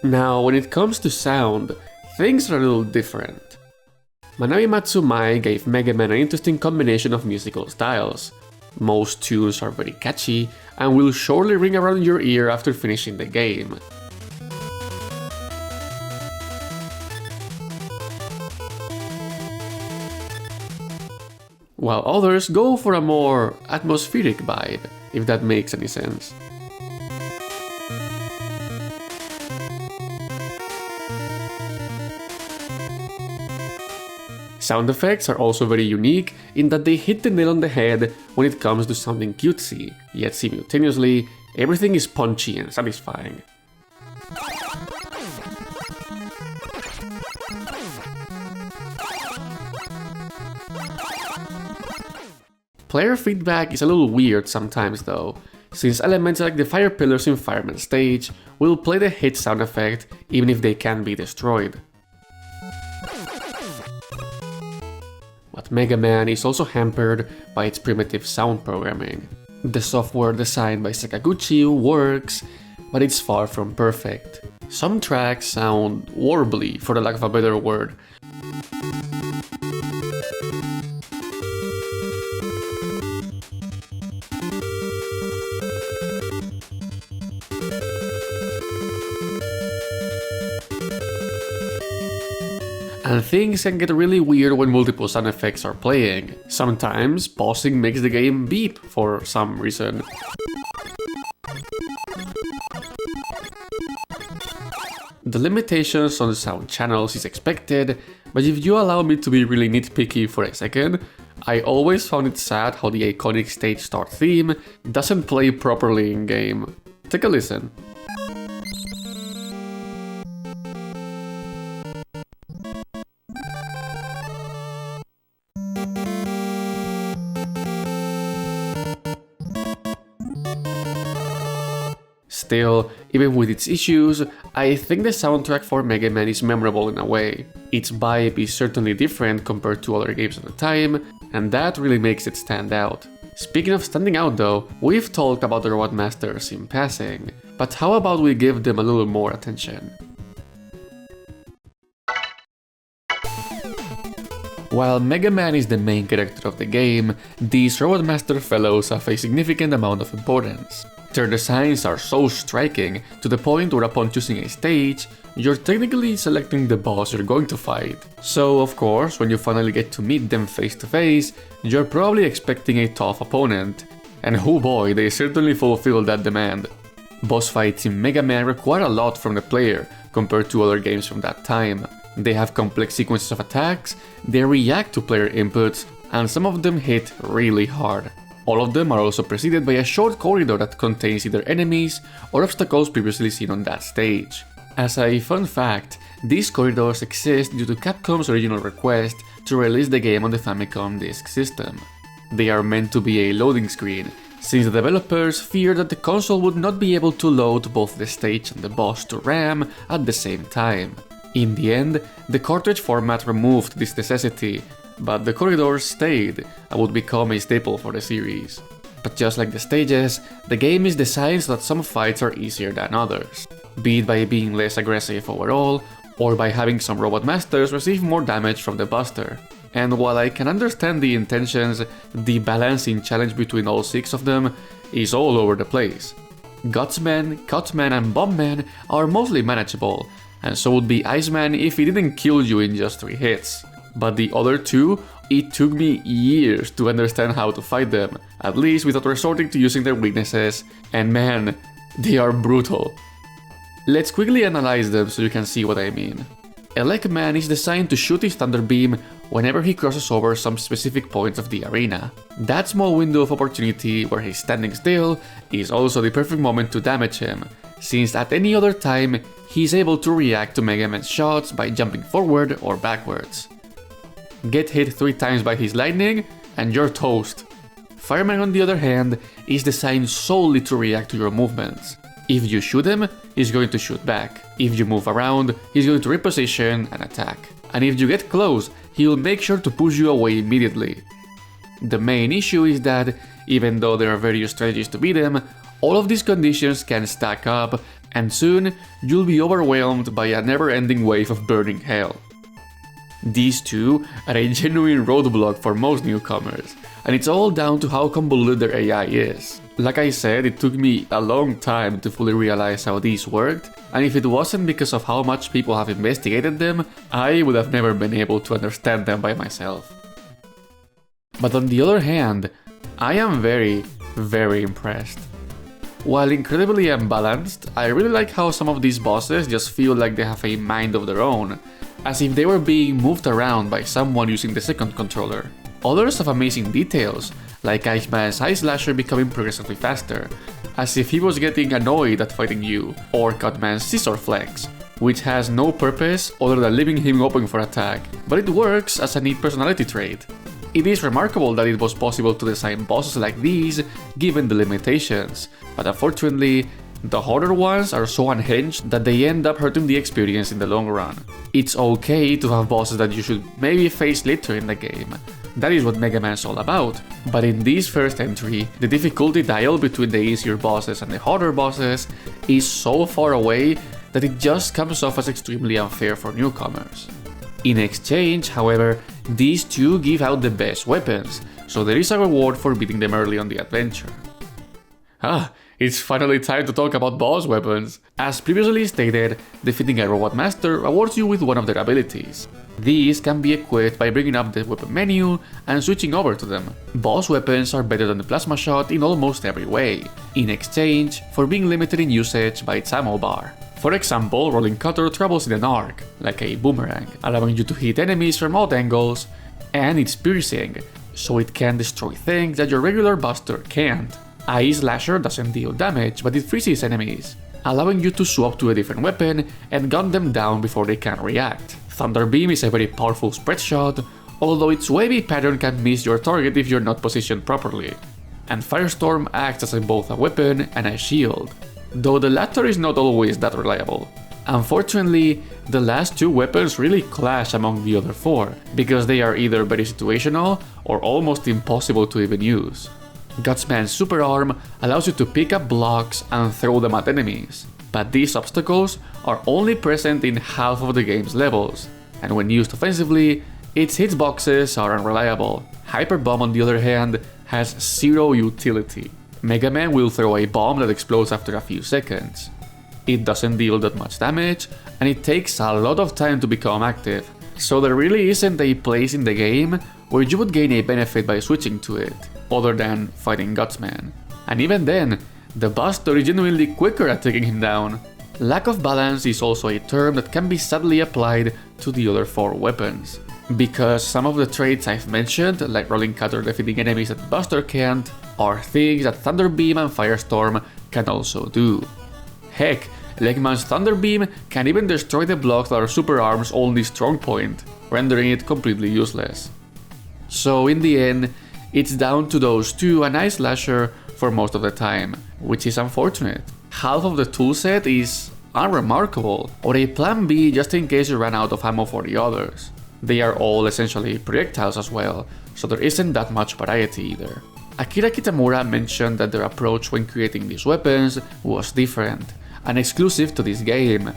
[SPEAKER 2] Now, when it comes to sound, things are a little different. Manami Matsumae gave MegaMan an interesting combination of musical styles. Most tunes are very catchy and will surely ring around your ear after finishing the game. while others go for a more atmospheric vibe, if that makes any sense. Sound effects are also very unique in that they hit the nail on the head when it comes to something cutesy, yet simultaneously, everything is punchy and satisfying. Player feedback is a little weird sometimes though, since elements like the fire pillars in Fireman stage will play the hit sound effect even if they can be destroyed. But MegaMan is also hampered by its primitive sound programming. The software designed by Sakaguchi works, but it's far from perfect. Some tracks sound warbly, for the lack of a better word. And things can get really weird when multiple sound effects are playing. Sometimes pausing makes the game beep for some reason. The limitations on the sound channels is expected, but if you allow me to be really nitpicky for a second, I always found it sad how the iconic stage start theme doesn't play properly in game. Take a listen. Still, even with its issues, I think the soundtrack for MegaMan is memorable in a way. Its vibe is certainly different compared to other games of the time, and that really makes it stand out. Speaking of standing out though, we've talked about the Robot Masters in passing, but how about we give them a little more attention? While MegaMan is the main character of the game, these Robot Master fellows have a significant amount of importance. Their designs are so striking, to the point where upon choosing a stage, you're technically selecting the boss you're going to fight. So of course, when you finally get to meet them face to face, you're probably expecting a tough opponent. And oh boy, they certainly fulfill that demand. Boss fights in MegaMan require a lot from the player, compared to other games from that time. They have complex sequences of attacks, they react to player inputs, and some of them hit really hard. All of them are also preceded by a short corridor that contains either enemies or obstacles previously seen on that stage. As a fun fact, these corridors exist due to Capcom's original request to release the game on the Famicom Disk System. They are meant to be a loading screen, since the developers feared that the console would not be able to load both the stage and the boss to RAM at the same time. In the end, the cartridge format removed this necessity, but the corridors stayed and would become a staple for the series. But just like the stages, the game is designed so that some fights are easier than others, be it by being less aggressive overall, or by having some Robot Masters receive more damage from the Buster. And while I can understand the intentions, the balancing challenge between all 6 of them is all over the place. Gutsman, Cutman and Bombman are mostly manageable, and so would be Iceman if he didn't kill you in just 3 hits. But the other 2, it took me years to understand how to fight them, at least without resorting to using their weaknesses, and man, they are brutal. Let's quickly analyze them so you can see what I mean. Elecman is designed to shoot his Thunder Beam whenever he crosses over some specific points of the arena. That small window of opportunity where he's standing still is also the perfect moment to damage him, since at any other time he's able to react to MegaMan's shots by jumping forward or backwards. Get hit 3 times by his lightning, and you're toast. Fireman, on the other hand, is designed solely to react to your movements. If you shoot him, he's going to shoot back. If you move around, he's going to reposition and attack. And if you get close, he'll make sure to push you away immediately. The main issue is that, even though there are various strategies to beat him, all of these conditions can stack up, and soon you'll be overwhelmed by a never-ending wave of burning hell. These 2 are a genuine roadblock for most newcomers, and it's all down to how convoluted their AI is. Like I said, it took me a long time to fully realize how these worked, and if it wasn't because of how much people have investigated them, I would have never been able to understand them by myself. But on the other hand, I am very impressed. While incredibly unbalanced, I really like how some of these bosses just feel like they have a mind of their own, as if they were being moved around by someone using the second controller. Others have amazing details, like Iceman's Ice Slasher becoming progressively faster, as if he was getting annoyed at fighting you, or Cutman's Scissor Flex, which has no purpose other than leaving him open for attack, but it works as a neat personality trait. It is remarkable that it was possible to design bosses like these given the limitations, but unfortunately, the harder ones are so unhinged that they end up hurting the experience in the long run. It's okay to have bosses that you should maybe face later in the game. That is what MegaMan is all about, but in this first entry, the difficulty dial between the easier bosses and the harder bosses is so far away that it just comes off as extremely unfair for newcomers. In exchange, however, these two give out the best weapons, so there is a reward for beating them early on the adventure. It's finally time to talk about boss weapons. As previously stated, defeating a Robot Master awards you with one of their abilities. These can be equipped by bringing up the weapon menu and switching over to them. Boss weapons are better than the plasma shot in almost every way, in exchange for being limited in usage by its ammo bar. For example, Rolling Cutter travels in an arc, like a boomerang, allowing you to hit enemies from odd angles, and it's piercing, so it can destroy things that your regular buster can't. Ice Slasher doesn't deal damage, but it freezes enemies, allowing you to swap to a different weapon and gun them down before they can react. Thunder Beam is a very powerful spread shot, although its wavy pattern can miss your target if you're not positioned properly. And Firestorm acts as both a weapon and a shield, though the latter is not always that reliable. Unfortunately, the last two weapons really clash among the other four, because they are either very situational or almost impossible to even use. Gutsman's Super Arm allows you to pick up blocks and throw them at enemies, but these obstacles are only present in half of the game's levels, and when used offensively, its hitboxes are unreliable. Hyper Bomb, on the other hand, has zero utility. MegaMan will throw a bomb that explodes after a few seconds. It doesn't deal that much damage, and it takes a lot of time to become active, so there really isn't a place in the game where you would gain a benefit by switching to it, other than fighting Gutsman. And even then, the Buster is genuinely quicker at taking him down. Lack of balance is also a term that can be sadly applied to the other four weapons, because some of the traits I've mentioned, like Rolling Cutter defeating enemies that Buster can't, are things that Thunder Beam and Firestorm can also do. Heck, Legman's Thunder Beam can even destroy the blocks that are Super Arm's only strong point, rendering it completely useless. So in the end, it's down to those two and Ice Slasher for most of the time, which is unfortunate. Half of the toolset is unremarkable, or a plan B just in case you run out of ammo for the others. They are all essentially projectiles as well, so there isn't that much variety either. Akira Kitamura mentioned that their approach when creating these weapons was different, and exclusive to this game,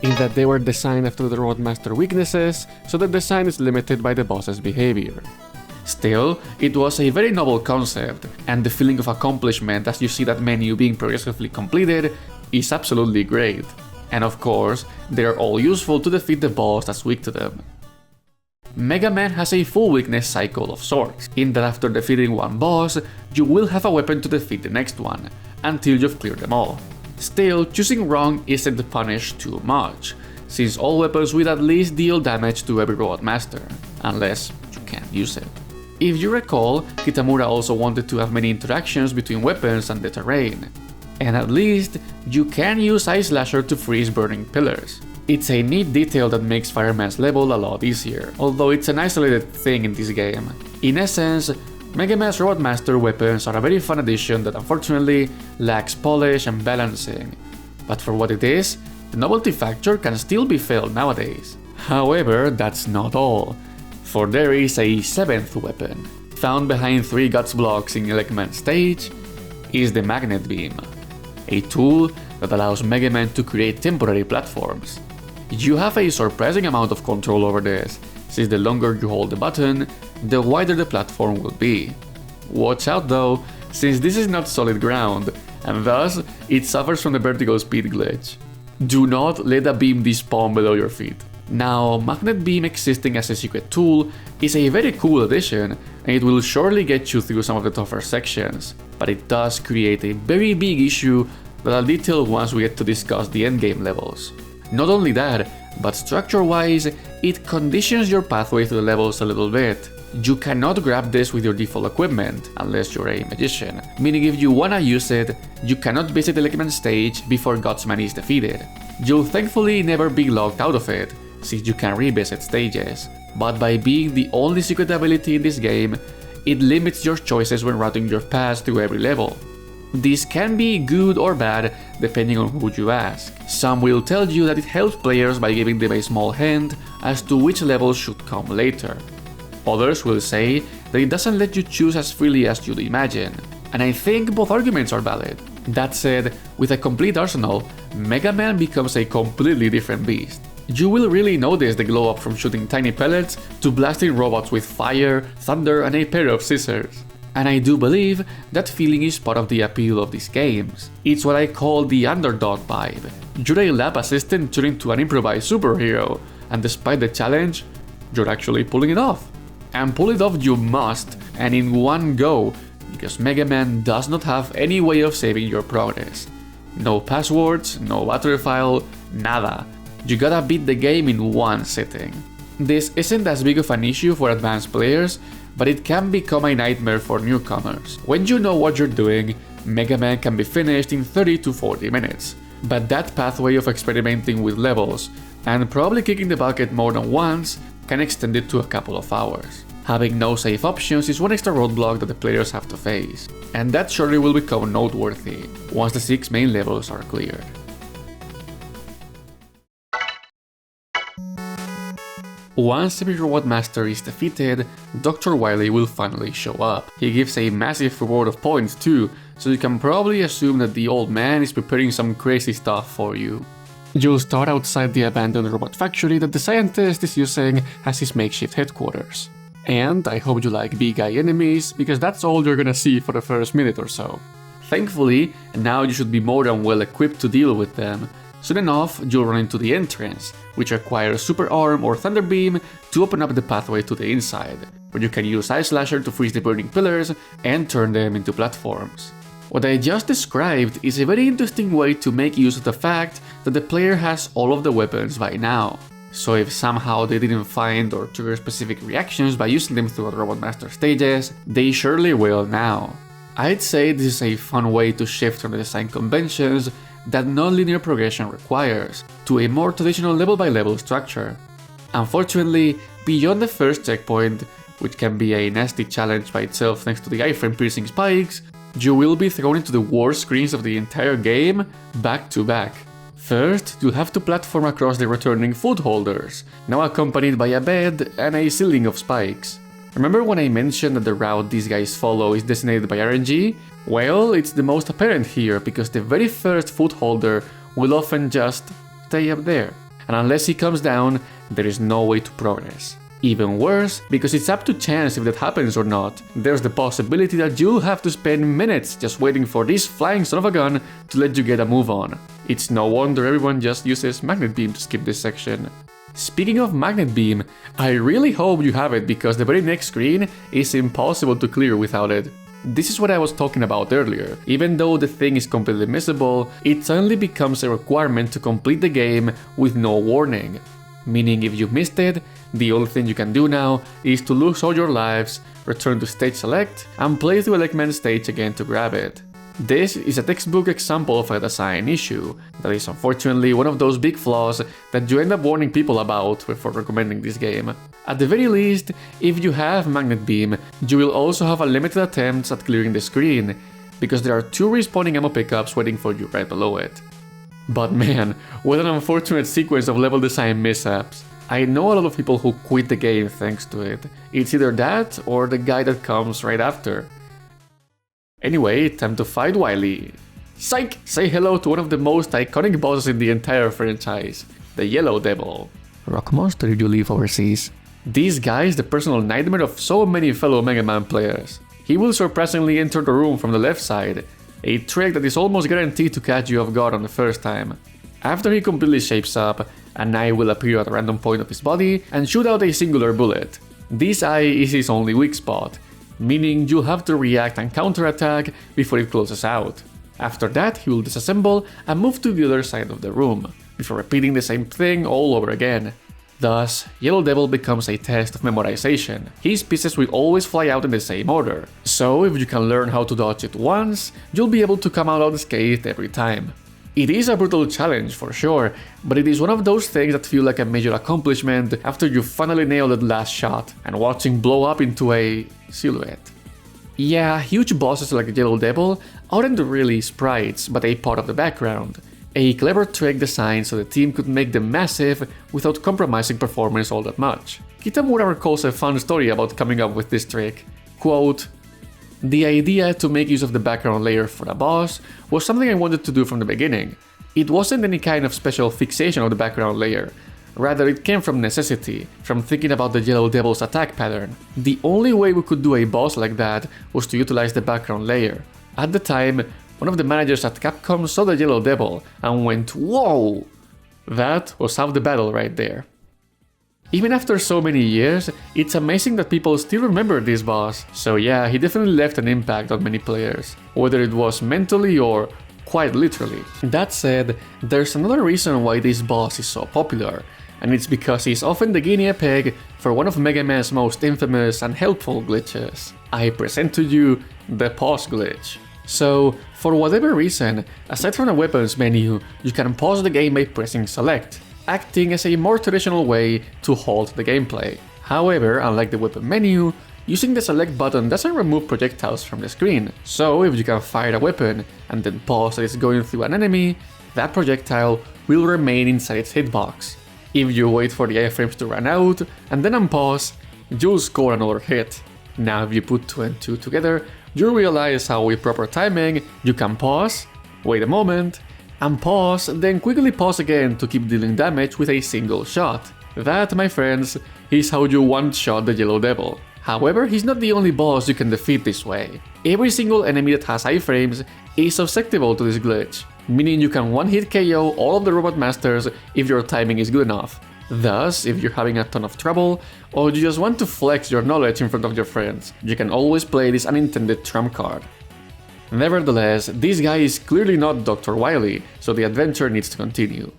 [SPEAKER 2] in that they were designed after the Roadmaster weaknesses, so the design is limited by the boss's behavior. Still, it was a very novel concept, and the feeling of accomplishment as you see that menu being progressively completed is absolutely great. And of course, they are all useful to defeat the boss that's weak to them. MegaMan has a full weakness cycle of sorts, in that after defeating one boss, you will have a weapon to defeat the next one, until you've cleared them all. Still, choosing wrong isn't punished too much, since all weapons will at least deal damage to every Robot Master, unless you can't use it. If you recall, Kitamura also wanted to have many interactions between weapons and the terrain, and at least you can use Ice Slasher to freeze burning pillars. It's a neat detail that makes Fireman's level a lot easier, although it's an isolated thing in this game. In essence, MegaMan's Robot Master weapons are a very fun addition that unfortunately lacks polish and balancing, but for what it is, the novelty factor can still be felt nowadays. However, that's not all, for there is a seventh weapon. Found behind 3 Guts blocks in Legman's stage is the Magnet Beam, a tool that allows MegaMan to create temporary platforms. You have a surprising amount of control over this, since the longer you hold the button, the wider the platform will be. Watch out though, since this is not solid ground, and thus it suffers from the vertical speed glitch. Do not let a beam despawn below your feet. Now, Magnet Beam existing as a secret tool is a very cool addition, and it will surely get you through some of the tougher sections, but it does create a very big issue that I'll detail once we get to discuss the endgame levels. Not only that, but structure-wise, it conditions your pathway to the levels a little bit. You cannot grab this with your default equipment, unless you're a magician, meaning if you wanna use it, you cannot visit the Elecman stage before Godsman is defeated. You'll thankfully never be locked out of it, since you can revisit stages, but by being the only secret ability in this game, it limits your choices when routing your path through every level. This can be good or bad depending on who you ask. Some will tell you that it helps players by giving them a small hint as to which levels should come later. Others will say that it doesn't let you choose as freely as you'd imagine, and I think both arguments are valid. That said, with a complete arsenal, MegaMan becomes a completely different beast. You will really notice the glow up from shooting tiny pellets to blasting robots with fire, thunder, and a pair of scissors. And I do believe that feeling is part of the appeal of these games. It's what I call the underdog vibe. You're a lab assistant turning into an improvised superhero, and despite the challenge, you're actually pulling it off. And pull it off you must, and in one go, because MegaMan does not have any way of saving your progress. No passwords, no battery file, nada. You gotta beat the game in one sitting. This isn't as big of an issue for advanced players, but it can become a nightmare for newcomers. When you know what you're doing, MegaMan can be finished in 30 to 40 minutes. But that pathway of experimenting with levels, and probably kicking the bucket more than once, can extend it to a couple of hours. Having no save options is one extra roadblock that the players have to face, and that surely will become noteworthy once the 6 main levels are cleared. Once every Robot Master is defeated, Dr. Wily will finally show up. He gives a massive reward of points too, so you can probably assume that the old man is preparing some crazy stuff for you. You'll start outside the abandoned robot factory that the scientist is using as his makeshift headquarters. And I hope you like big guy enemies, because that's all you're gonna see for the first minute or so. Thankfully, now you should be more than well equipped to deal with them. Soon enough, you'll run into the entrance, which requires Super Arm or Thunder Beam to open up the pathway to the inside, where you can use Ice Slasher to freeze the burning pillars and turn them into platforms. What I just described is a very interesting way to make use of the fact that the player has all of the weapons by now. So if somehow they didn't find or trigger specific reactions by using them throughout Robot Master stages, they surely will now. I'd say this is a fun way to shift from the design conventions that non-linear progression requires, to a more traditional level-by-level structure. Unfortunately, beyond the first checkpoint, which can be a nasty challenge by itself thanks to the iframe-piercing spikes, you will be thrown into the worst screens of the entire game, back to back. First, you'll have to platform across the returning food holders, now accompanied by a bed and a ceiling of spikes. Remember when I mentioned that the route these guys follow is designated by RNG? Well, it's the most apparent here, because the very first foot holder will often just stay up there, and unless he comes down, there is no way to progress. Even worse, because it's up to chance if that happens or not, there's the possibility that you'll have to spend minutes just waiting for this flying son of a gun to let you get a move on. It's no wonder everyone just uses Magnet Beam to skip this section. Speaking of Magnet Beam, I really hope you have it, because the very next screen is impossible to clear without it. This is what I was talking about earlier. Even though the thing is completely missable, it suddenly becomes a requirement to complete the game with no warning. Meaning if you missed it, the only thing you can do now is to lose all your lives, return to stage select, and play through Elecman stage again to grab it. This is a textbook example of a design issue that is unfortunately one of those big flaws that you end up warning people about before recommending this game. At the very least, if you have Magnet Beam, you will also have unlimited attempts at clearing the screen, because there are 2 respawning ammo pickups waiting for you right below it. But man, what an unfortunate sequence of level design mishaps. I know a lot of people who quit the game thanks to it. It's either that or the guy that comes right after. Anyway, time to fight Wily. Psych! Say hello to one of the most iconic bosses in the entire franchise, the Yellow Devil. Rock monster did you leave overseas? This guy is the personal nightmare of so many fellow Mega Man players. He will surprisingly enter the room from the left side, a trick that is almost guaranteed to catch you off guard on the first time. After he completely shapes up, an eye will appear at a random point of his body and shoot out a singular bullet. This eye is his only weak spot, meaning you'll have to react and counterattack before it closes out. After that, he will disassemble and move to the other side of the room, before repeating the same thing all over again. Thus, Yellow Devil becomes a test of memorization. His pieces will always fly out in the same order, so if you can learn how to dodge it once, you'll be able to come out unscathed every time. It is a brutal challenge for sure, but it is one of those things that feel like a major accomplishment after you finally nail that last shot and watching blow up into a silhouette. Yeah, huge bosses like Yellow Devil aren't really sprites, but a part of the background. A clever trick designed so the team could make them massive without compromising performance all that much. Kitamura recalls a fun story about coming up with this trick. Quote, "The idea to make use of the background layer for a boss was something I wanted to do from the beginning. It wasn't any kind of special fixation of the background layer. Rather, it came from necessity, from thinking about the Yellow Devil's attack pattern. The only way we could do a boss like that was to utilize the background layer. At the time, one of the managers at Capcom saw the Yellow Devil and went, whoa! That was half the battle right there." Even after so many years, it's amazing that people still remember this boss. So yeah, he definitely left an impact on many players, whether it was mentally or quite literally. That said, there's another reason why this boss is so popular, and it's because he's often the guinea pig for one of MegaMan's most infamous and helpful glitches. I present to you the pause glitch. So, for whatever reason, aside from the weapons menu, you can pause the game by pressing select, acting as a more traditional way to halt the gameplay. However, unlike the weapon menu, using the select button doesn't remove projectiles from the screen, so if you can fire a weapon and then pause as it's going through an enemy, that projectile will remain inside its hitbox. If you wait for the iframes to run out and then unpause, you'll score another hit. Now if you put 2 and 2 together, you'll realize how with proper timing you can pause, wait a moment, unpause, then quickly pause again to keep dealing damage with a single shot. That, my friends, is how you one-shot the Yellow Devil. However, he's not the only boss you can defeat this way. Every single enemy that has iframes is susceptible to this glitch, meaning you can one-hit KO all of the robot masters if your timing is good enough. Thus, if you're having a ton of trouble, or you just want to flex your knowledge in front of your friends, you can always play this unintended trump card. Nevertheless, this guy is clearly not Dr. Wily, so the adventure needs to continue.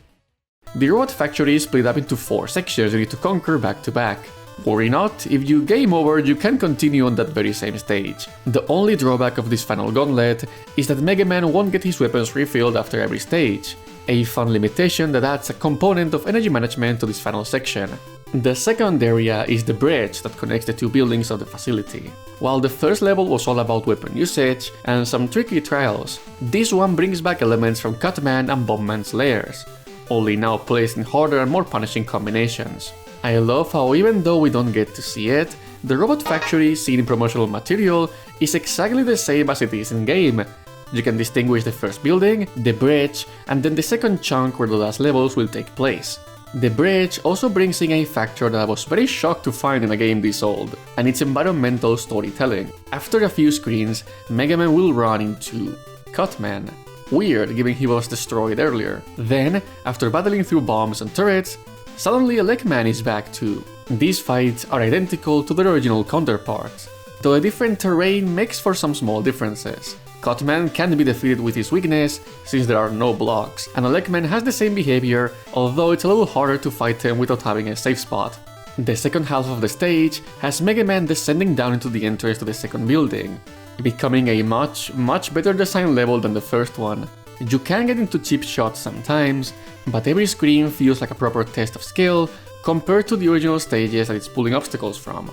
[SPEAKER 2] The robot factory is split up into 4 sections you need to conquer back to back. Worry not, if you game over, you can continue on that very same stage. The only drawback of this final gauntlet is that MegaMan won't get his weapons refilled after every stage, a fun limitation that adds a component of energy management to this final section. The second area is the bridge that connects the 2 buildings of the facility. While the first level was all about weapon usage and some tricky trials, this one brings back elements from Cutman and Bombman's layers, only now placed in harder and more punishing combinations. I love how even though we don't get to see it, the robot factory seen in promotional material is exactly the same as it is in game. You can distinguish the first building, the bridge, and then the second chunk where the last levels will take place. The bridge also brings in a factor that I was very shocked to find in a game this old, and it's environmental storytelling. After a few screens, MegaMan will run into Cutman. Weird, given he was destroyed earlier. Then, after battling through bombs and turrets, suddenly Elecman is back too. These fights are identical to their original counterparts, though a different terrain makes for some small differences. Cutman can be defeated with his weakness, since there are no blocks, and Elecman has the same behavior, although it's a little harder to fight him without having a safe spot. The second half of the stage has MegaMan descending down into the entrance to the second building, becoming a much better designed level than the first one. You can get into cheap shots sometimes, but every screen feels like a proper test of skill compared to the original stages that it's pulling obstacles from.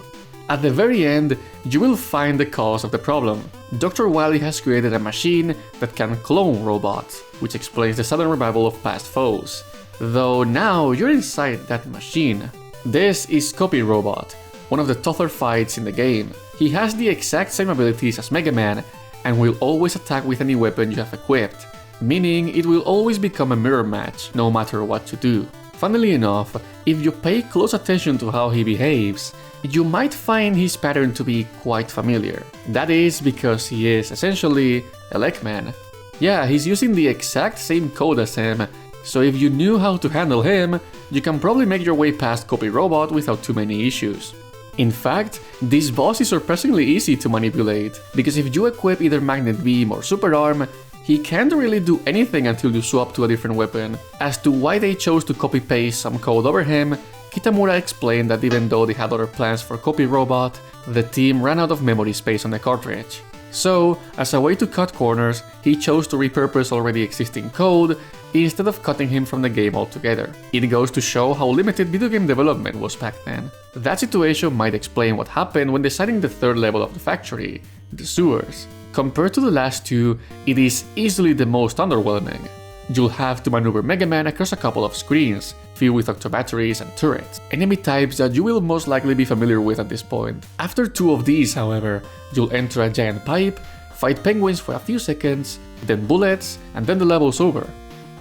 [SPEAKER 2] At the very end, you will find the cause of the problem. Dr. Wily has created a machine that can clone robots, which explains the sudden revival of past foes. Though now you're inside that machine. This is Copy Robot, one of the tougher fights in the game. He has the exact same abilities as MegaMan and will always attack with any weapon you have equipped, meaning it will always become a mirror match no matter what you do. Funnily enough, if you pay close attention to how he behaves, you might find his pattern to be quite familiar. That is because he is essentially Elecman. Yeah, he's using the exact same code as him, so if you knew how to handle him, you can probably make your way past Copy Robot without too many issues. In fact, this boss is surprisingly easy to manipulate, because if you equip either Magnet Beam or Super Arm, he can't really do anything until you swap to a different weapon. As to why they chose to copy-paste some code over him, Kitamura explained that even though they had other plans for Copy Robot, the team ran out of memory space on the cartridge. So, as a way to cut corners, he chose to repurpose already existing code instead of cutting him from the game altogether. It goes to show how limited video game development was back then. That situation might explain what happened when deciding the third level of the factory, the sewers. Compared to the last two, it is easily the most underwhelming. You'll have to maneuver MegaMan across a couple of screens, filled with octo batteries and turrets, enemy types that you will most likely be familiar with at this point. After two of these, however, you'll enter a giant pipe, fight penguins for a few seconds, then bullets, and then the level's over.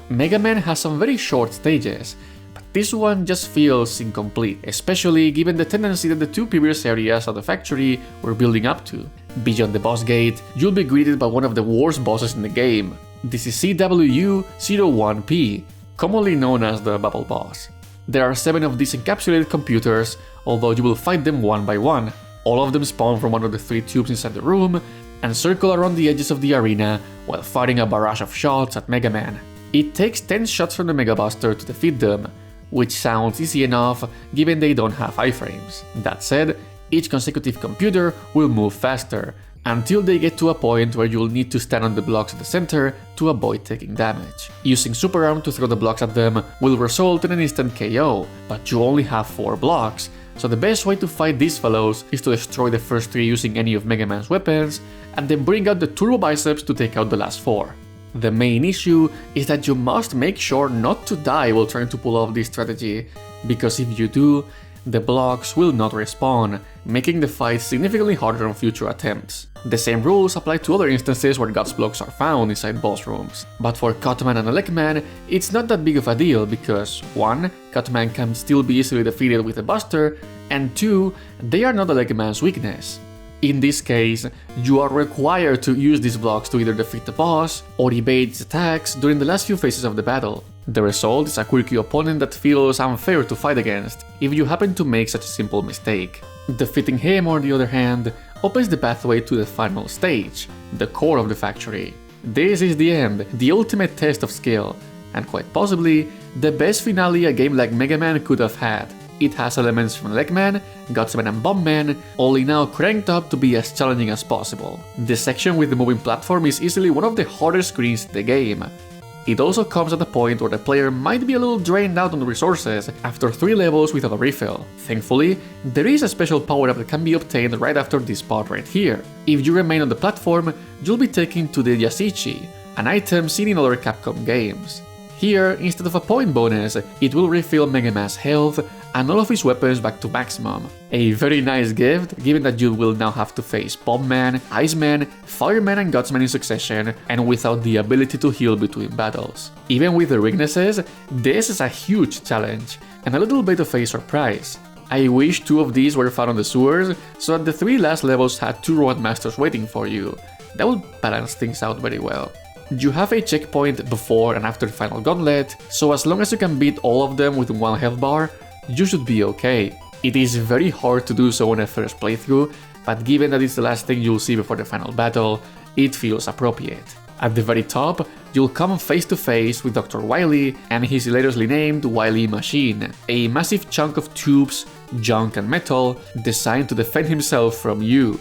[SPEAKER 2] MegaMan has some very short stages, but this one just feels incomplete, especially given the tendency that the two previous areas of the factory were building up to. Beyond the boss gate, you'll be greeted by one of the worst bosses in the game. This is CWU-01P, commonly known as the Bubble Boss. There are 7 of these encapsulated computers, although you will fight them one by one. All of them spawn from one of the 3 tubes inside the room, and circle around the edges of the arena while firing a barrage of shots at MegaMan. It takes 10 shots from the Mega Buster to defeat them, which sounds easy enough given they don't have iframes. That said, each consecutive computer will move faster, until they get to a point where you'll need to stand on the blocks at the center to avoid taking damage. Using Super Arm to throw the blocks at them will result in an instant KO, but you only have 4 blocks, so the best way to fight these fellows is to destroy the first 3 using any of Mega Man's weapons, and then bring out the Turbo Biceps to take out the last 4. The main issue is that you must make sure not to die while trying to pull off this strategy, because if you do, the blocks will not respawn, making the fight significantly harder on future attempts. The same rules apply to other instances where Guts blocks are found inside boss rooms. But for Cutman and Elecman, it's not that big of a deal because 1. Cutman can still be easily defeated with a Buster, and 2. They are not Elecman's weakness. In this case, you are required to use these blocks to either defeat the boss or evade its attacks during the last few phases of the battle. The result is a quirky opponent that feels unfair to fight against if you happen to make such a simple mistake. Defeating him, on the other hand, opens the pathway to the final stage, the core of the factory. This is the end, the ultimate test of skill, and quite possibly the best finale a game like Mega Man could have had. It has elements from Eggman, Gutsman and Bombman, only now cranked up to be as challenging as possible. The section with the moving platform is easily one of the hardest screens in the game. It also comes at a point where the player might be a little drained out on resources after 3 levels without a refill. Thankfully, there is a special power-up that can be obtained right after this spot right here. If you remain on the platform, you'll be taken to the Yasichi, an item seen in other Capcom games. Here, instead of a point bonus, it will refill Mega Man's health and all of his weapons back to maximum. A very nice gift, given that you will now have to face Bombman, Iceman, Fireman and Gutsman in succession, and without the ability to heal between battles. Even with their weaknesses, this is a huge challenge, and a little bit of a surprise. I wish 2 of these were found on the sewers, so that the 3 last levels had 2 Robot Masters waiting for you. That would balance things out very well. You have a checkpoint before and after the final gauntlet, so as long as you can beat all of them with 1 health bar, you should be okay. It is very hard to do so on a first playthrough, but given that it's the last thing you'll see before the final battle, it feels appropriate. At the very top, you'll come face to face with Dr. Wily and his hilariously named Wily Machine, a massive chunk of tubes, junk and metal designed to defend himself from you.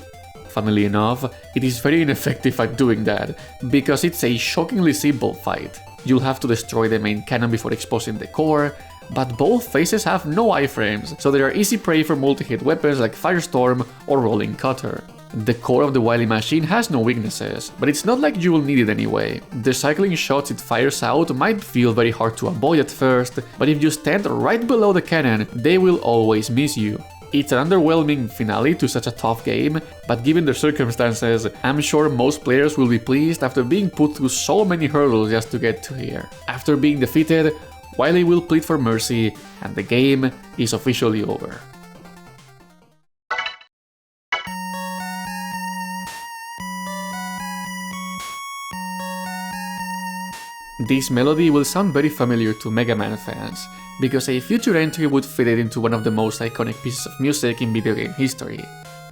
[SPEAKER 2] Funnily enough, it is very ineffective at doing that, because it's a shockingly simple fight. You'll have to destroy the main cannon before exposing the core, but both phases have no iframes, so they are easy prey for multi-hit weapons like Firestorm or Rolling Cutter. The core of the Wily Machine has no weaknesses, but it's not like you will need it anyway. The cycling shots it fires out might feel very hard to avoid at first, but if you stand right below the cannon, they will always miss you. It's an underwhelming finale to such a tough game, but given the circumstances, I'm sure most players will be pleased after being put through so many hurdles just to get to here. After being defeated, Wily will plead for mercy, and the game is officially over. This melody will sound very familiar to MegaMan fans, because a future entry would fit it into one of the most iconic pieces of music in video game history.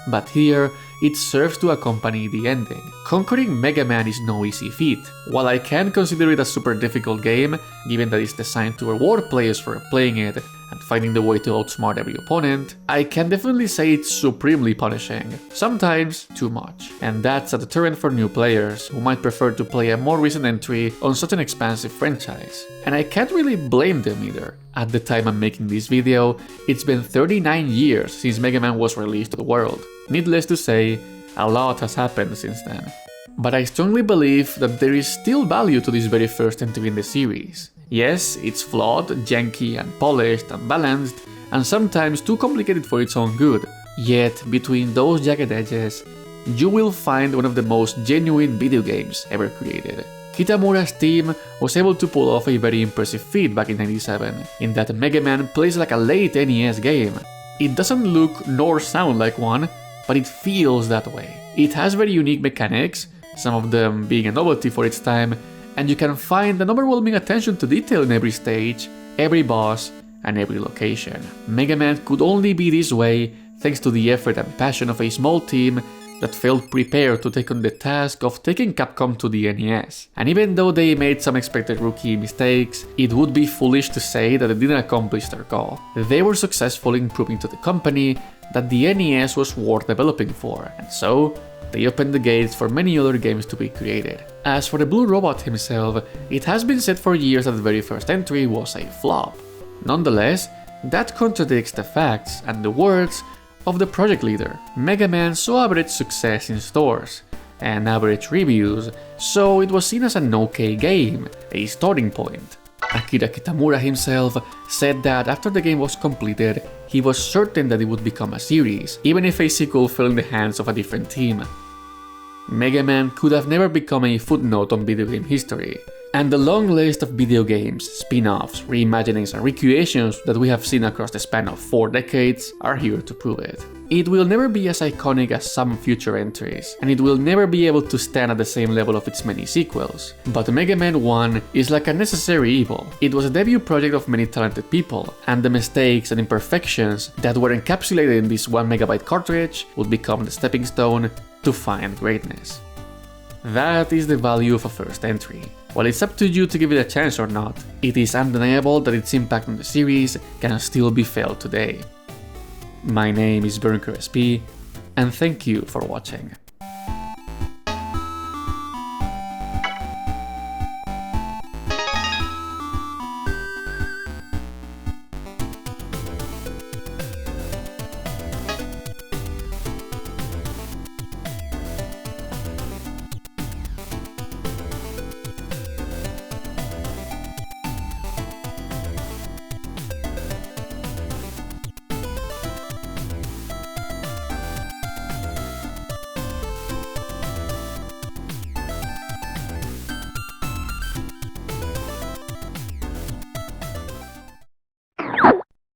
[SPEAKER 2] But here, it serves to accompany the ending. Conquering MegaMan is no easy feat. While I can consider it a super difficult game, given that it's designed to reward players for playing it and finding the way to outsmart every opponent, I can definitely say it's supremely punishing, sometimes too much. And that's a deterrent for new players who might prefer to play a more recent entry on such an expansive franchise. And I can't really blame them either. At the time I'm making this video, it's been 39 years since Mega Man was released to the world. Needless to say, a lot has happened since then. But I strongly believe that there is still value to this very first entry in the series. Yes, it's flawed, janky, unpolished, unbalanced, and sometimes too complicated for its own good. Yet, between those jagged edges, you will find one of the most genuine video games ever created. Kitamura's team was able to pull off a very impressive feat back in '97, in that Mega Man plays like a late NES game. It doesn't look nor sound like one, but it feels that way. It has very unique mechanics, some of them being a novelty for its time, and you can find an overwhelming attention to detail in every stage, every boss, and every location. Mega Man could only be this way thanks to the effort and passion of a small team that felt prepared to take on the task of taking Capcom to the NES. And even though they made some expected rookie mistakes, it would be foolish to say that they didn't accomplish their goal. They were successful in proving to the company that the NES was worth developing for, and so they opened the gates for many other games to be created. As for the Blue Robot himself, it has been said for years that the very first entry was a flop. Nonetheless, that contradicts the facts and the words of the project leader. Mega Man saw average success in stores and average reviews, so it was seen as an okay game, a starting point. Akira Kitamura himself said that after the game was completed, he was certain that it would become a series, even if a sequel fell in the hands of a different team. Mega Man could have never become a footnote on video game history, and the long list of video games, spin-offs, reimaginings and recreations that we have seen across the span of 4 decades are here to prove it. It will never be as iconic as some future entries, and it will never be able to stand at the same level of its many sequels, but Mega Man 1 is like a necessary evil. It was a debut project of many talented people, and the mistakes and imperfections that were encapsulated in this 1MB cartridge would become the stepping stone to find greatness. That is the value of a first entry. While it's up to you to give it a chance or not, it is undeniable that its impact on the series can still be felt today. My name is BurnCrowSP, and thank you for watching.